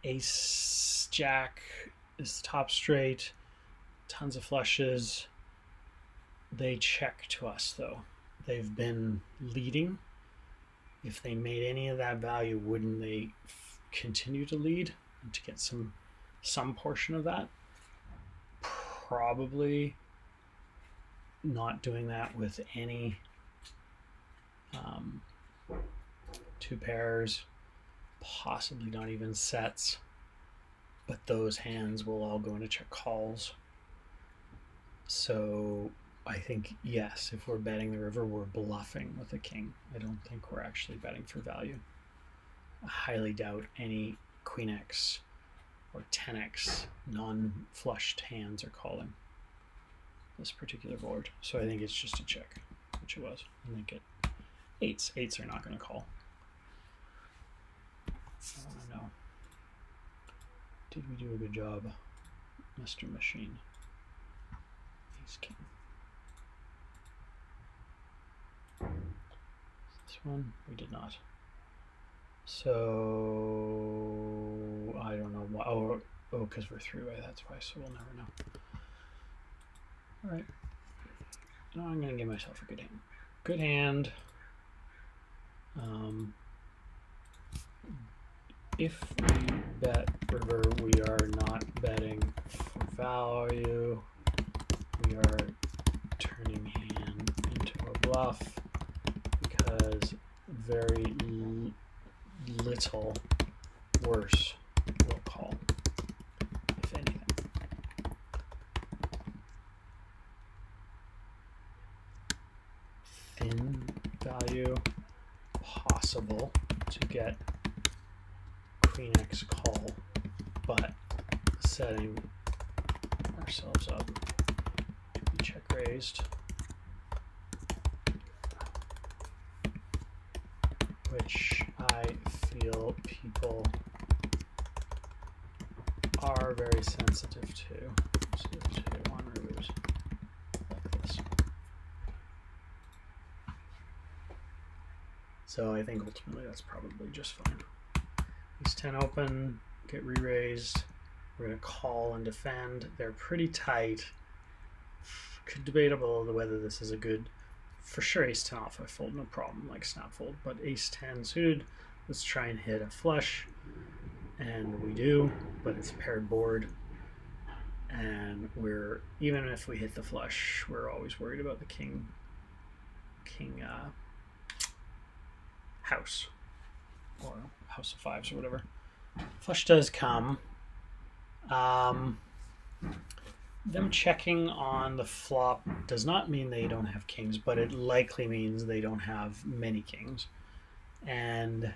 Ace, jack is the top straight. Tons of flushes. They check to us, though. They've been leading. If they made any of that value, wouldn't they continue to lead and to get some portion of that? Probably not doing that with any two pairs, possibly not even sets, but those hands will all go into check calls. So I think, yes, if we're betting the river, we're bluffing with a king. I don't think we're actually betting for value. I highly doubt any queen X or 10x non-flushed hands are calling this particular board. So I think it's just a check, which it was. I think eights are not going to call. I want to know, did we do a good job, Mr. Machine? Ace king. This one we did not. So I don't know why. Oh, because we're three-way. That's why. So we'll never know. All right. Now I'm gonna give myself a good hand. Good hand. If we bet river, we are not betting for value. We are turning hand into a bluff because very little worse will value possible to get Queen X call, but setting ourselves up to be check raised, which I feel people are very sensitive to on rivers like this. So I think ultimately that's probably just fine. Ace 10 open, get re-raised. We're going to call and defend. They're pretty tight. Debatable whether this is a good, for sure ace 10 off I fold, no problem, like snap fold, but ace 10 suited, let's try and hit a flush, and we do, but it's a paired board, and we're, even if we hit the flush, we're always worried about the king house, or house of fives or whatever. Flush does come. Them checking on the flop does not mean they don't have kings, but it likely means they don't have many kings. And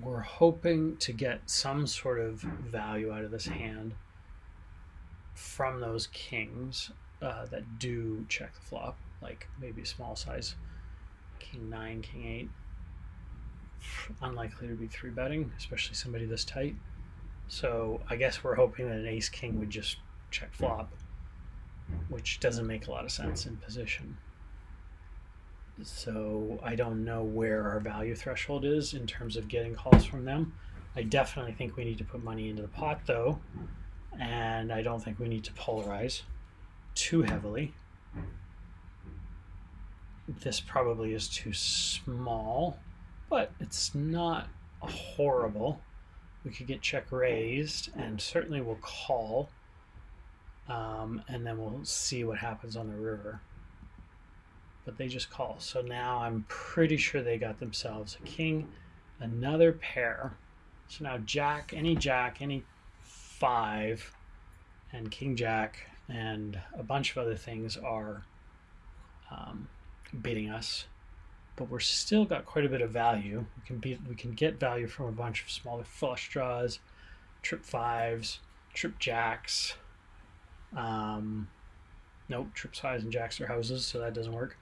we're hoping to get some sort of value out of this hand from those kings that do check the flop, like maybe a small size king 9, king 8. Unlikely to be 3-betting, especially somebody this tight. So I guess we're hoping that an ace king would just check flop, which doesn't make a lot of sense in position. So I don't know where our value threshold is in terms of getting calls from them. I definitely think we need to put money into the pot though, and I don't think we need to polarize too heavily. This probably is too small, but it's not horrible. We could get check raised, and certainly we'll call, and then we'll see what happens on the river. But they just call. So now I'm pretty sure they got themselves a king, another pair. So now jack, any 5, and king jack, and a bunch of other things are beating us, but we're still got quite a bit of value. We can get value from a bunch of smaller flush draws, trip 5s, trip jacks. Nope, trip 5s and jacks are houses, so that doesn't work.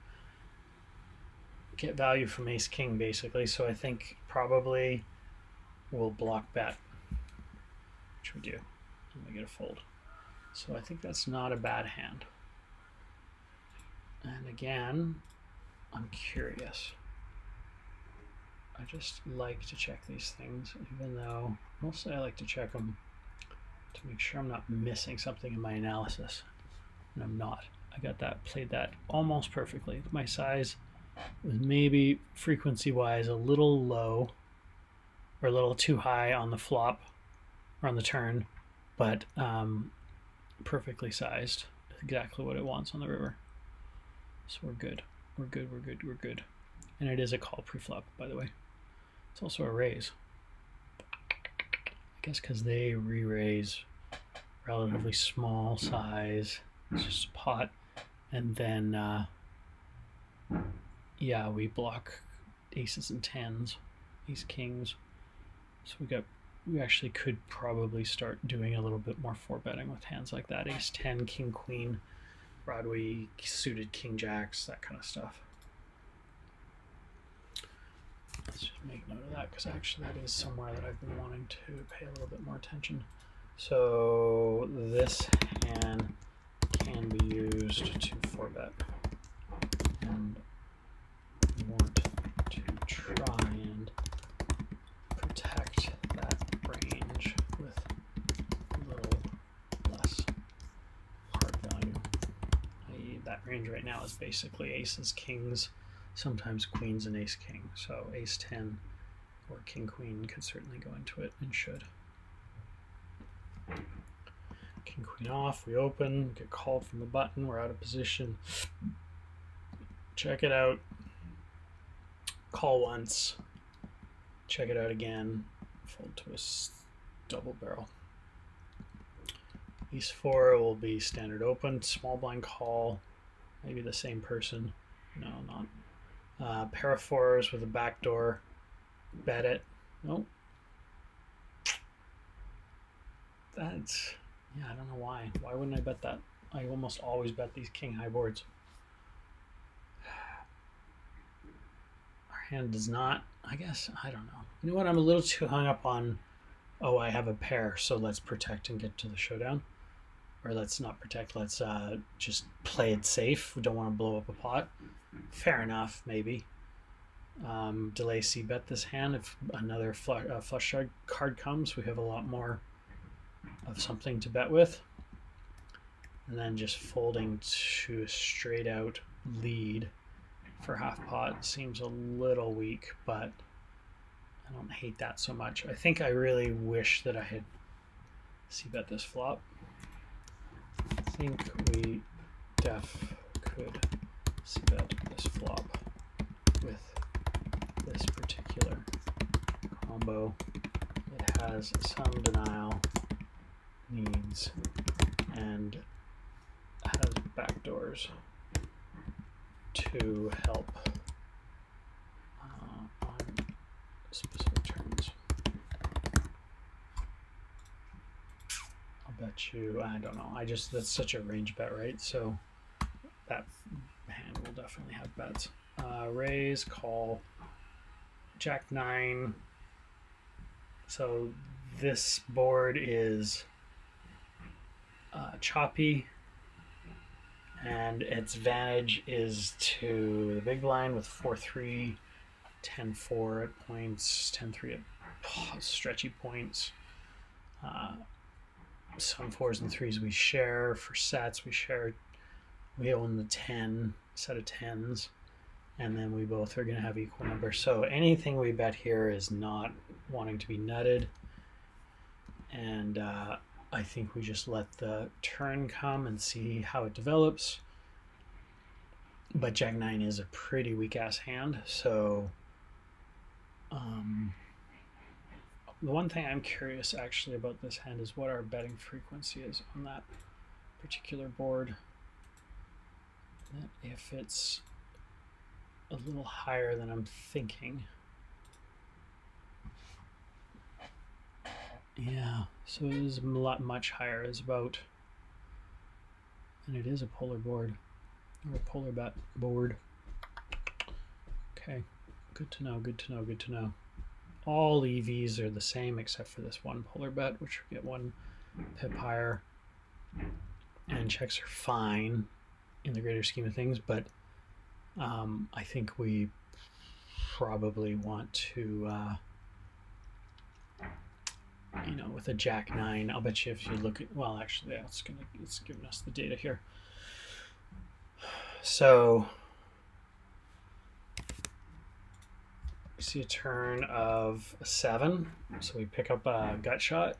Get value from ace king basically, so I think probably we'll block bet, which we do, and we get a fold. So I think that's not a bad hand. And again, I'm curious. I just like to check these things, even though mostly I like to check them to make sure I'm not missing something in my analysis. And I'm not. I got that, played that almost perfectly. My size was maybe frequency-wise a little low or a little too high on the flop or on the turn, but perfectly sized. Exactly what it wants on the river. So we're good. We're good. And it is a call pre-flop, by the way. It's also a raise. I guess because they re-raise relatively small size. It's just a pot. And then, yeah, we block aces and 10s, ace kings. So we actually could probably start doing a little bit more 4-betting with hands like that. Ace 10, king queen, Broadway suited king jacks, that kind of stuff. Let's just make note of that, because actually that is somewhere that I've been wanting to pay a little bit more attention. So this hand can be used to 4-bet, and we want to try and protect that range with a little less hard value. I.e. that range right now is basically aces, kings, sometimes queens and ace king. So ace 10 or king queen could certainly go into it, and should. King queen off, we open, get called from the button, we're out of position. Check it out. Call once. Check it out again. Fold to a double barrel. Ace 4 will be standard open, small blind call, maybe the same person. No, not. Pair of 4s with a backdoor, bet it. Nope. That's, yeah, I don't know why. Why wouldn't I bet that? I almost always bet these king high boards. Our hand does not, I guess, I don't know. You know what, I'm a little too hung up on, oh, I have a pair, so let's protect and get to the showdown. Or let's not protect, let's just play it safe. We don't want to blow up a pot. Fair enough, maybe. Delay c-bet this hand. If another flush card comes, we have a lot more of something to bet with. And then just folding to a straight out lead for half pot seems a little weak, but I don't hate that so much. I think I really wish that I had c-bet this flop. I think we could c-bet this flop with this particular combo. It has some denial needs and has backdoors to help on specific turns. I'll bet you, I don't know, that's such a range bet, right? So that hand will definitely have bets. Raise, call, Jack 9. So this board is choppy, and its advantage is to the big blind with 4-3, 10-4 at points, 10-3 at stretchy points. Some 4s and 3s we share. For sets we own the 10 set of 10s, and then we both are going to have equal numbers. So anything we bet here is not wanting to be nutted, and I think we just let the turn come and see how it develops. But Jack 9 is a pretty weak ass hand, so the one thing I'm curious actually about this hand is what our betting frequency is on that particular board. That if it's a little higher than I'm thinking. Yeah, so it is much higher. It's about, and it is a polar board, or a polar bet board. Okay, good to know, good to know, good to know. All EVs are the same except for this one polar bet, which we get 1 pip higher, and checks are fine in the greater scheme of things, but I think we probably want to you know, with a Jack 9, I'll bet you if you look at, well, actually, yeah, it's giving us the data here. So we see a turn of a 7, so we pick up a gut shot,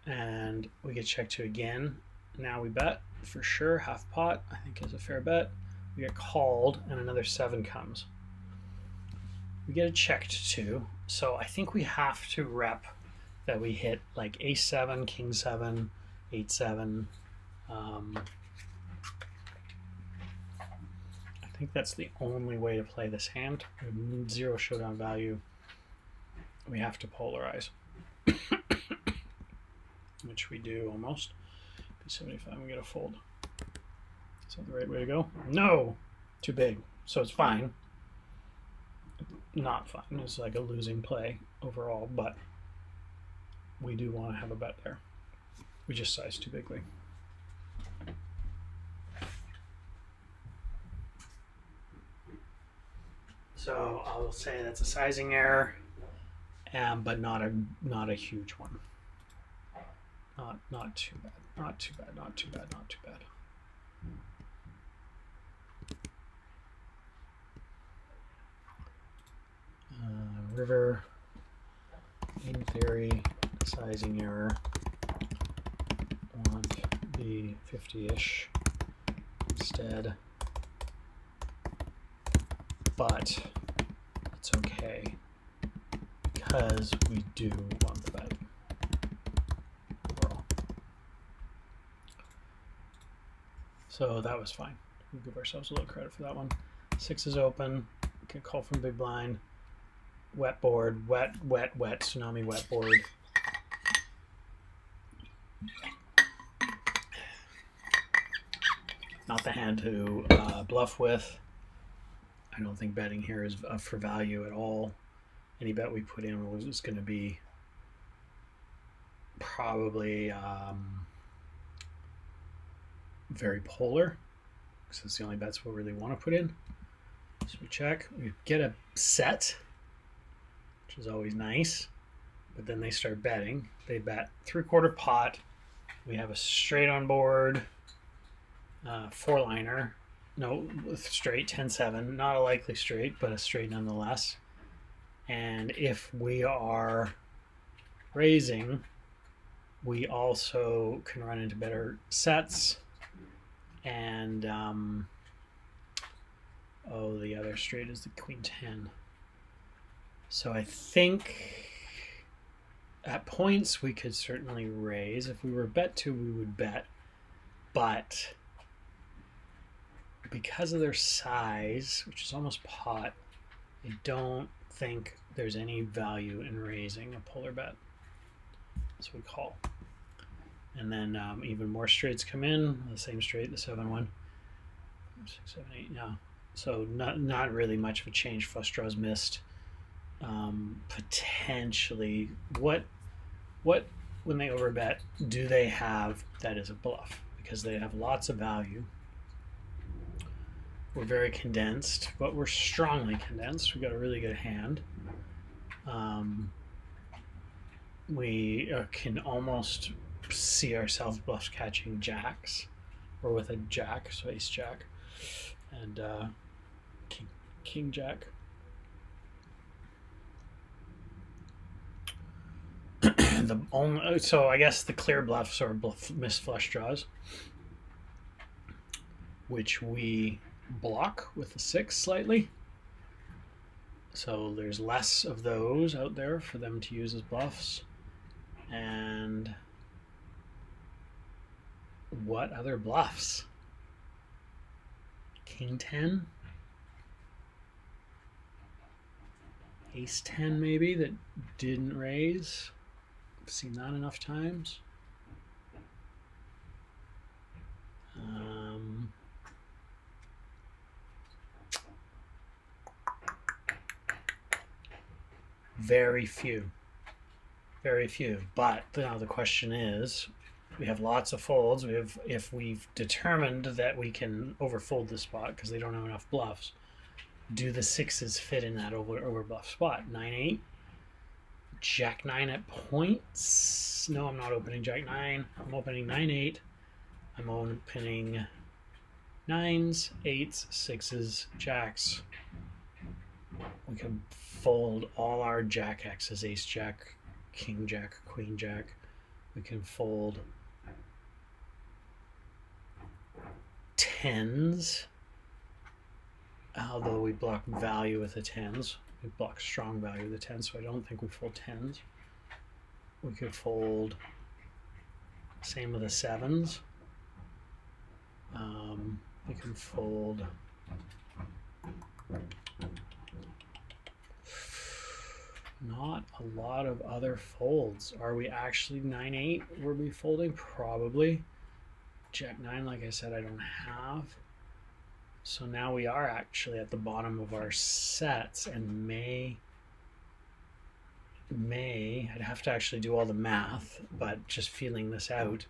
and we get checked to again. Now we bet for sure. Half pot, I think, is a fair bet. We get called, and another 7 comes. We get a checked to, so I think we have to rep that we hit like ace 7, king 7, 8 7. I think that's the only way to play this hand. We have 0 showdown value. We have to polarize, which we do almost. P75, we get a fold. Is that the right way to go? No, too big. So it's fine. Not fine. It's like a losing play overall, but we do want to have a bet there. We just sized too bigly. So I will say that's a sizing error, but not a huge one. Not too bad. Not too bad. Not too bad. Not too bad. River, in theory, sizing error. Want the 50-ish instead, but it's okay because we do want the bet overall. So that was fine. We'll give ourselves a little credit for that one. 6 is open. We can call from big blind. Wet board. Wet, wet, wet. Tsunami wet board. Not the hand to bluff with. I don't think betting here is for value at all. Any bet we put in was going to be probably very polar, because it's the only bets we really want to put in. So we check. We get a set, which is always nice. But then they start betting. They bet 3/4 pot. We have a straight on board, 4-liner. No, straight, 10-7. Not a likely straight, but a straight nonetheless. And if we are raising, we also can run into better sets. And, the other straight is the queen 10. So I think at points we could certainly raise. If we were bet 2, we would bet. But because of their size, which is almost pot, I don't think there's any value in raising a polar bet. So we call. And then even more straights come in. The same straight, the 7-1. 6, 7, 8, yeah. So not really much of a change. Flush draws missed. Potentially, what when they overbet, do they have that is a bluff? Because they have lots of value. We're very condensed, but we're strongly condensed. We've got a really good hand. We can almost see ourselves bluff catching jacks, or with a jack, so ace jack, and king jack. So I guess the clear bluffs are missed flush draws, which we block with the 6 slightly. So there's less of those out there for them to use as bluffs. And what other bluffs? King 10? Ace 10 maybe that didn't raise. I've seen that enough times. Very few. But now the question is, we have lots of folds. If we've determined that we can overfold this spot because they don't have enough bluffs, do the 6s fit in that over bluff spot? 9-8, Jack 9 at points. No, I'm not opening Jack 9. I'm opening 9-8. I'm opening 9s, 8s, 6s, jacks. We can fold all our jack X's, ace jack, king jack, queen jack. We can fold 10s, although we block value with the 10s. We block strong value with the 10s, so I don't think we fold 10s. We could fold, same with the 7s. We can fold not a lot of other folds. Are we actually 9-8? Were we folding? Probably. Jack 9, like I said, I don't have. So now we are actually at the bottom of our sets, and may I'd have to actually do all the math, but just feeling this out,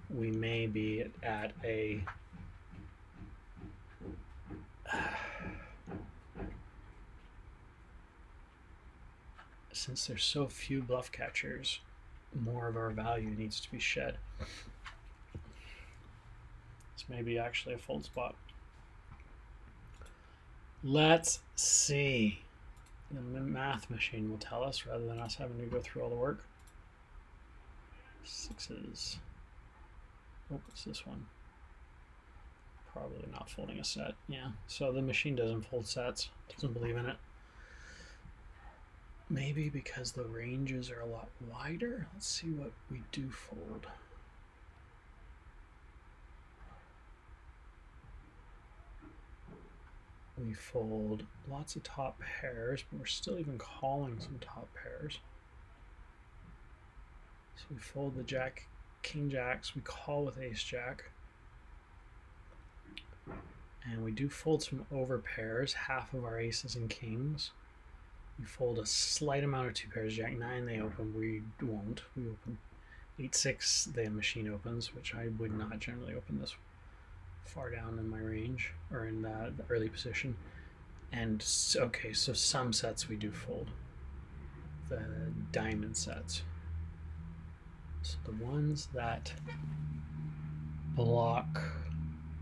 we may be at a since there's so few bluff catchers, more of our value needs to be shed. This may be actually a fold spot. Let's see. The math machine will tell us rather than us having to go through all the work. 6s. Oh, it's this one. Probably not folding a set. Yeah, so the machine doesn't fold sets. Doesn't believe in it. Maybe because the ranges are a lot wider. Let's see what we do fold. We fold lots of top pairs, but we're still even calling some top pairs. So we fold the jack, king jacks, we call with ace jack. And we do fold some over pairs, half of our aces and kings. We fold a slight amount of two pairs, jack nine they open, we won't. We open 8-6, the machine opens, which I would not generally open this far down in my range, or in the early position. And okay, so some sets we do fold. The diamond sets. So the ones that block,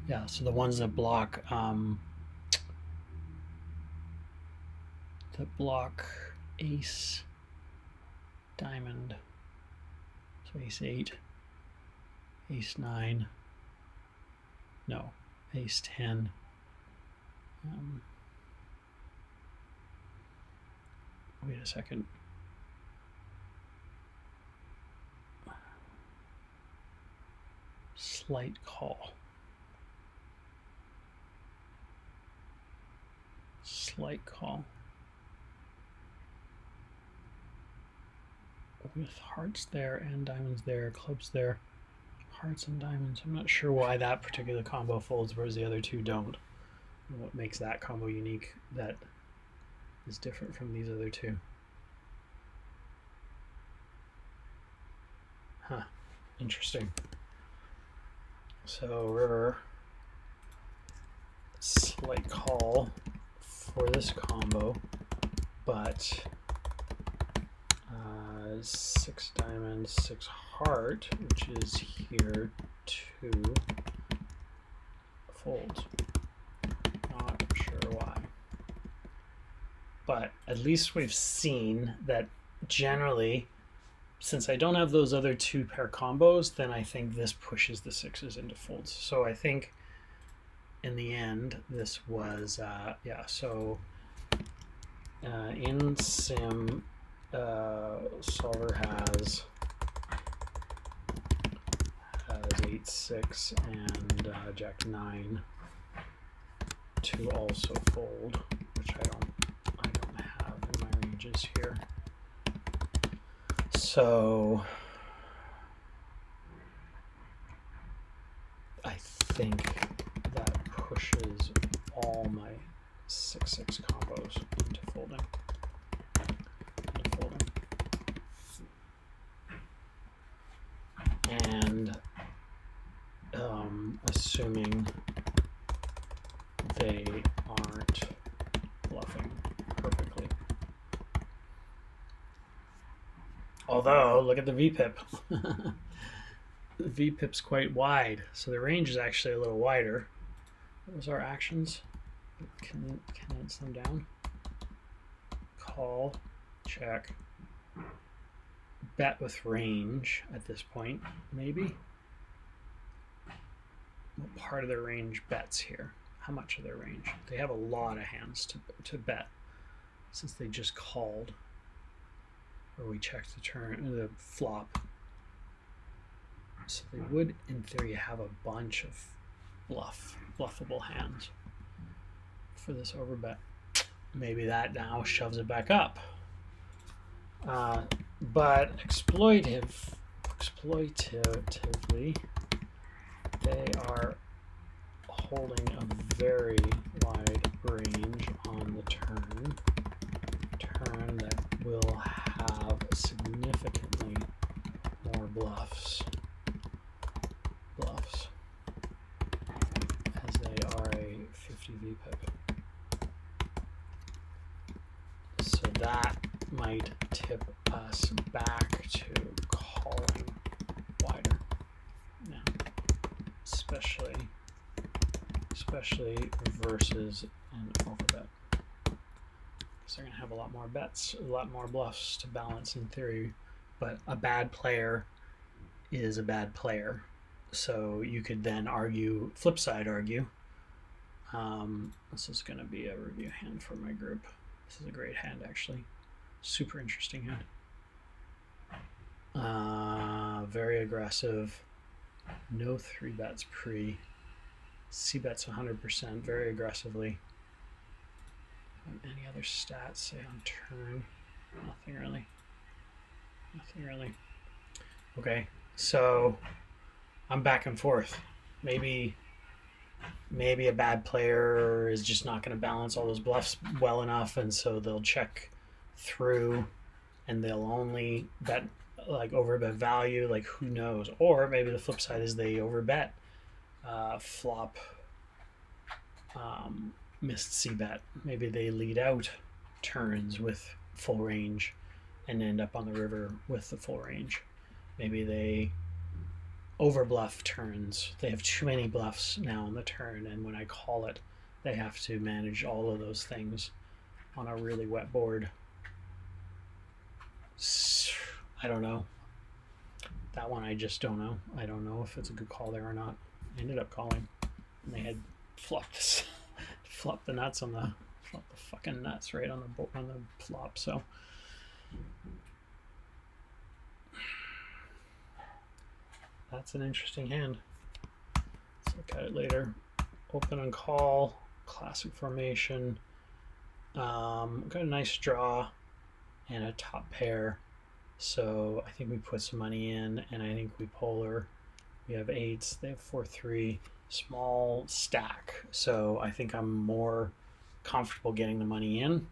yeah, so the ones that block ace, diamond, so ace 8, ace 9, no, ace 10, wait a second, slight call, with hearts there and diamonds there, clubs there, hearts and diamonds. I'm not sure why that particular combo folds, whereas the other two don't. And what makes that combo unique that is different from these other two. Huh, interesting. So river, slight call for this combo, but 6 diamonds, 6 heart, which is here, 2 folds. Not sure why. But at least we've seen that generally, since I don't have those other two pair combos, then I think this pushes the sixes into folds. So I think in the end, this was, yeah, so in sim, solver has 8-6 and jack 9 to also fold, which I don't have in my ranges here. So I think that pushes all my 6-6 combos into folding. And assuming they aren't bluffing perfectly. Although, look at the VPIP. The VPIP's quite wide, so the range is actually a little wider. What was our actions? Condense them down. Call, check. Bet with range at this point, maybe. What part of their range bets here? How much of their range? They have a lot of hands to bet, since they just called. Or we checked the flop. So they would, in theory, have a bunch of bluffable hands for this overbet. Maybe that now shoves it back up. But exploitatively, they are holding a very wide range on the turn that will have significantly more bluffs, as they are a 50 VPIP. So that might tip us back to calling wider now, especially versus an overbet, because they're going to have a lot more bets, a lot more bluffs to balance in theory. But a bad player is a bad player, so you could then argue, flip side argue. This is going to be a review hand for my group. This is a great hand, actually. Super interesting hand. Very aggressive. No 3 bets pre. C bets 100%, very aggressively. Any other stats say on turn? Nothing really. Nothing really. Okay, so I'm back and forth. Maybe a bad player is just not going to balance all those bluffs well enough, and so they'll check through and they'll only bet like overbet value. Like who knows? Or maybe the flip side is they overbet flop missed c bet. Maybe they lead out turns with full range and end up on the river with the full range. Maybe they overbluff turns. They have too many bluffs now on the turn, and when I call it, they have to manage all of those things on a really wet board. I don't know. That one I just don't know. I don't know if it's a good call there or not. I ended up calling, and they had flopped the nuts on the fucking nuts right on the flop. So that's an interesting hand. Let's look at it later. Open and call, classic formation. Got a nice draw and a top pair. So I think we put some money in, and I think we polar. We have eights. They have 4-3. Small stack. So I think I'm more comfortable getting the money in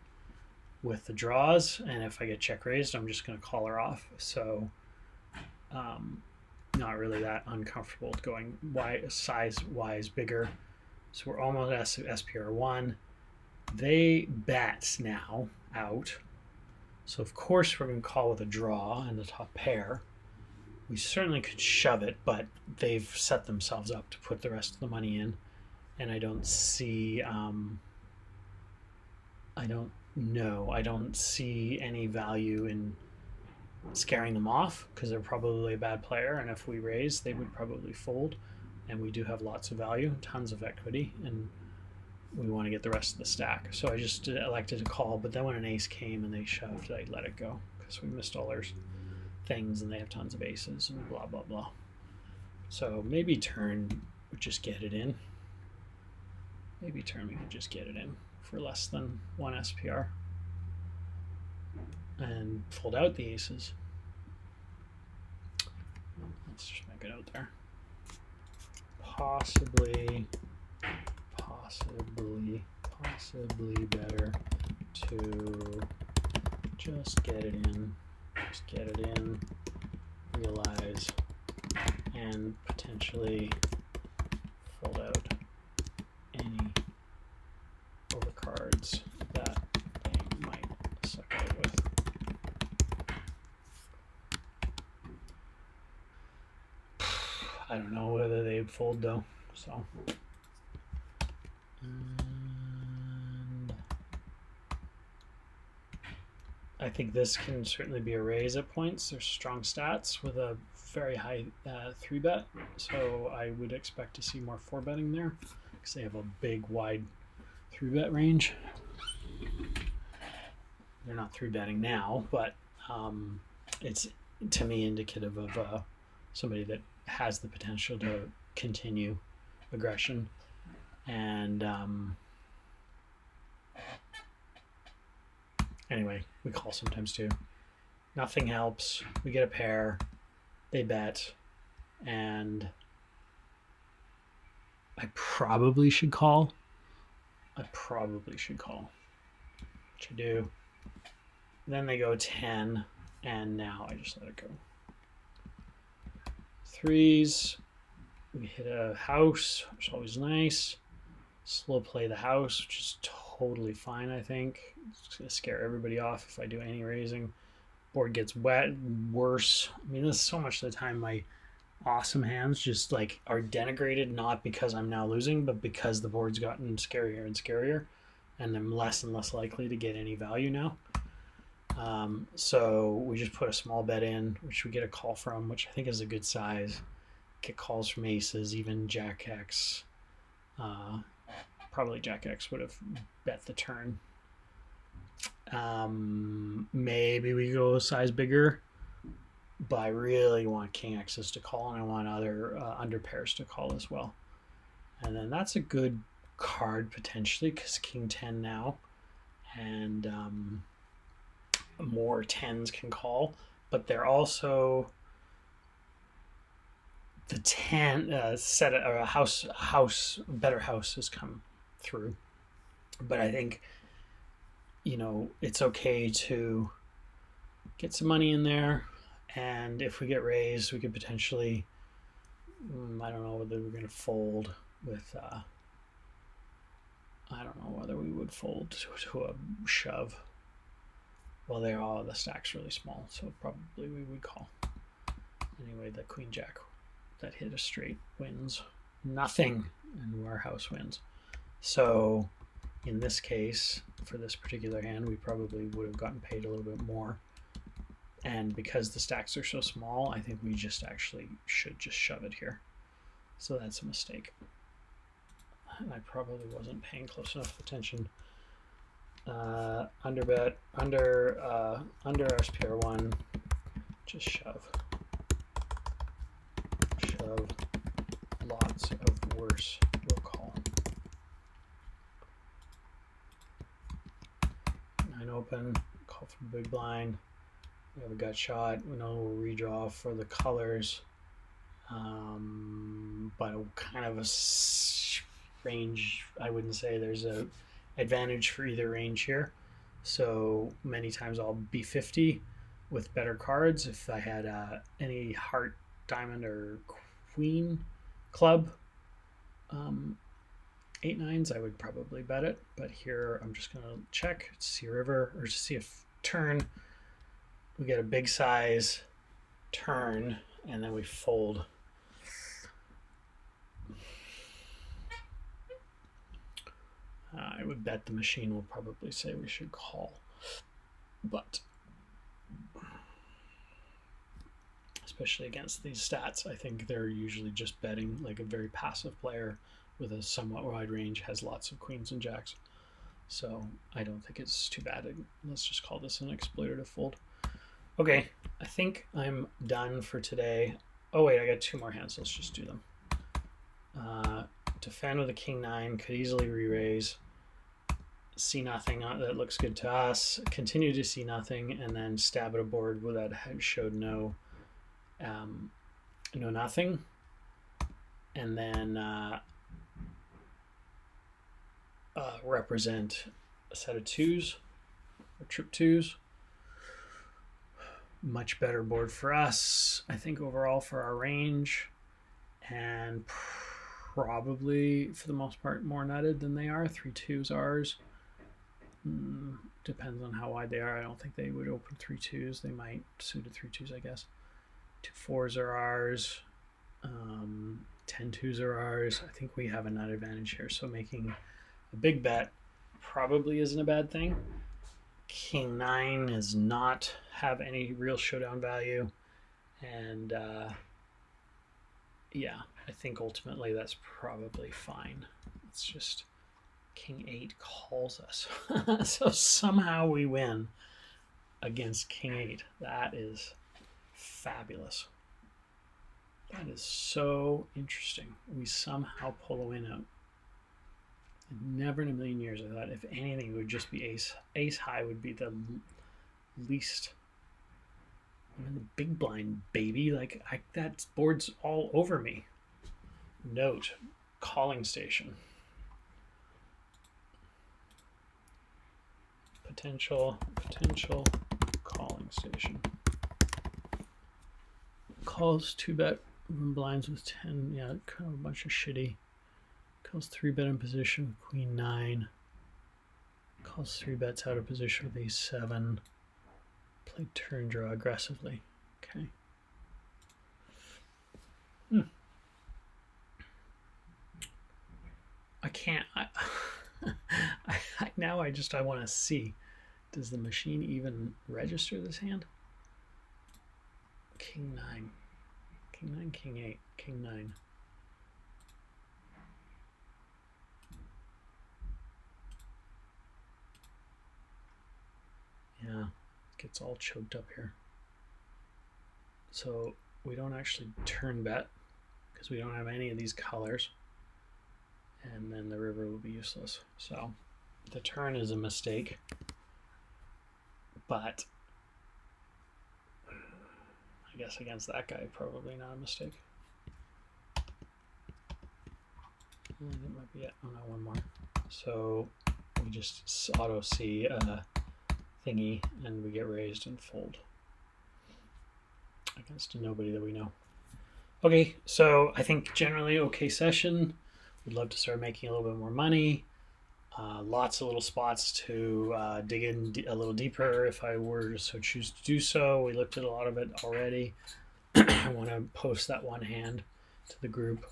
with the draws, and if I get check raised, I'm just going to call her off. So not really that uncomfortable going size wise bigger. So we're almost SPR 1. They bet now out. So of course we're going to call with a draw and the top pair. We certainly could shove it, but they've set themselves up to put the rest of the money in, and I don't see I don't see any value in scaring them off, because they're probably a bad player, and if we raise they would probably fold, and we do have lots of value, tons of equity, and we want to get the rest of the stack. So I just elected to call, but then when an ace came and they shoved, I let it go because we missed all their things and they have tons of aces and blah blah blah. So maybe turn would just get it in. Maybe turn we could just get it in for less than 1 SPR and fold out the aces. Let's just make it out there. Possibly better to just get it in, realize, and potentially fold out any overcards that they might suck out with. I don't know whether they'd fold though, so. And I think this can certainly be a raise at points. There's strong stats with a very high 3-bet, so I would expect to see more 4-betting there because they have a big, wide 3-bet range. They're not 3-betting now, but it's, to me, indicative of somebody that has the potential to continue aggression. And anyway, we call sometimes too. Nothing helps. We get a pair. They bet. And I probably should call. Which I do. Then they go 10. And now I just let it go. Threes. We hit a house, which is always nice. Slow play the house, which is totally fine, I think. It's going to scare everybody off if I do any raising. Board gets wet, worse. I mean, this is so much of the time my awesome hands just like are denigrated, not because I'm now losing, but because the board's gotten scarier and scarier, and I'm less and less likely to get any value now. So we just put a small bet in, which we get a call from, which I think is a good size. Get calls from aces, even Jack X. Probably Jack X would have bet the turn. Maybe we go a size bigger, but I really want King X's to call, and I want other under pairs to call as well. And then that's a good card potentially because King 10 now, and more tens can call, but they're also the 10 set or a house better house has come through. But I think it's okay to get some money in there, and if we get raised, we could potentially I don't know whether we're going to fold with I don't know whether we would fold to a shove. Well, the stack's really small, so probably we would call. Anyway, the queen jack that hit a straight wins nothing, and our house wins. So in this case, for this particular hand, we probably would have gotten paid a little bit more. And because the stacks are so small, I think we just actually should just shove it here. So that's a mistake. I probably wasn't paying close enough attention. Underbet, under RSPR1, just shove. Shove, lots of worse will call. 9 open, call from big blind. We have a gut shot. We know we'll redraw for the colors, but kind of a range. I wouldn't say there's a advantage for either range here. So many times I'll be 50 with better cards. If I had any heart, diamond, or queen club 8-9s, I would probably bet it. But here I'm just going to check, see a river, or just see a turn. We get a big size turn, and then we fold. I would bet the machine will probably say we should call. But especially against these stats, I think they're usually just betting like a very passive player with a somewhat wide range, has lots of queens and jacks. So I don't think it's too bad. Let's just call this an exploitative fold. Okay, I think I'm done for today. Oh wait, I got 2 more hands. Let's just do them. Defend with a king 9, could easily re-raise. See nothing, that looks good to us. Continue to see nothing, and then stab at a board where that showed no nothing. And then represent a set of 2s or trip 2s. Much better board for us, I think, overall for our range, and probably for the most part more nutted than they are. 3-2s ours. Depends on how wide they are. I don't think they would open 3-2s. They might suited 3-2s, I guess. 2-4s are ours. 10-2s are ours. I think we have a nut advantage here, so making a big bet probably isn't a bad thing. King 9 does not have any real showdown value, and yeah, I think ultimately that's probably fine. It's just King 8 calls us. So somehow we win against King 8. That is fabulous. That is so interesting. We somehow pull a win out. Never in a million years I thought if anything it would just be ace high would be the least. I'm in the big blind, baby. Like that board's all over me. Note, calling station. Potential calling station. Calls 2-bet blinds with 10. Yeah, kind of a bunch of shitty. Calls 3-bet in position with queen 9. Calls 3 bets out of position with ace 7. Played turn draw aggressively. Okay. I can't. Now I want to see. Does the machine even register this hand? King 9. King 9, King 8, King 9. Yeah, gets all choked up here. So we don't actually turn bet because we don't have any of these colors, and then the river will be useless. So The turn is a mistake, but I guess against that guy, probably not a mistake. It might be it. Oh no, one more. So we just auto see a thingy and we get raised and fold against nobody that we know. Okay, so I think generally okay session. We'd love to start making a little bit more money. Lots of little spots to dig in a little deeper if I were to so choose to do so. We looked at a lot of it already. I want to post that one hand to the group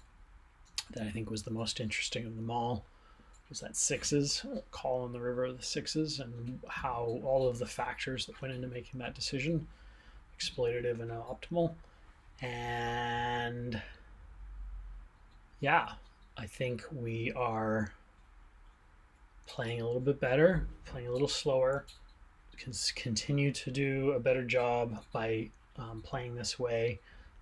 that I think was the most interesting of them all. Was that sixes, call on the river of the sixes, and how all of the factors that went into making that decision, exploitative and optimal. And yeah, I think we are playing a little bit better, playing a little slower, can continue to do a better job by playing this way.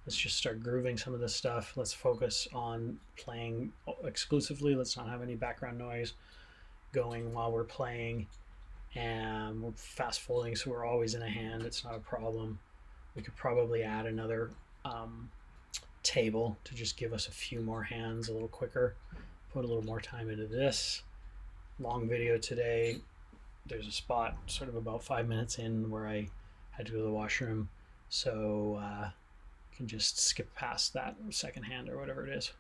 Let's just start grooving some of this stuff. Let's focus on playing exclusively. Let's not have any background noise going while we're playing. And we're fast folding, so we're always in a hand. It's not a problem. We could probably add another table to just give us a few more hands a little quicker. Put a little more time into this. Long video today. There's a spot sort of about 5 minutes in where I had to go to the washroom, so can just skip past that second hand or whatever it is.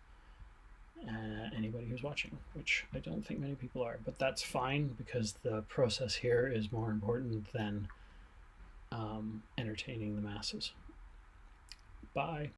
Anybody who's watching, which I don't think many people are, but that's fine because the process here is more important than entertaining the masses. Bye.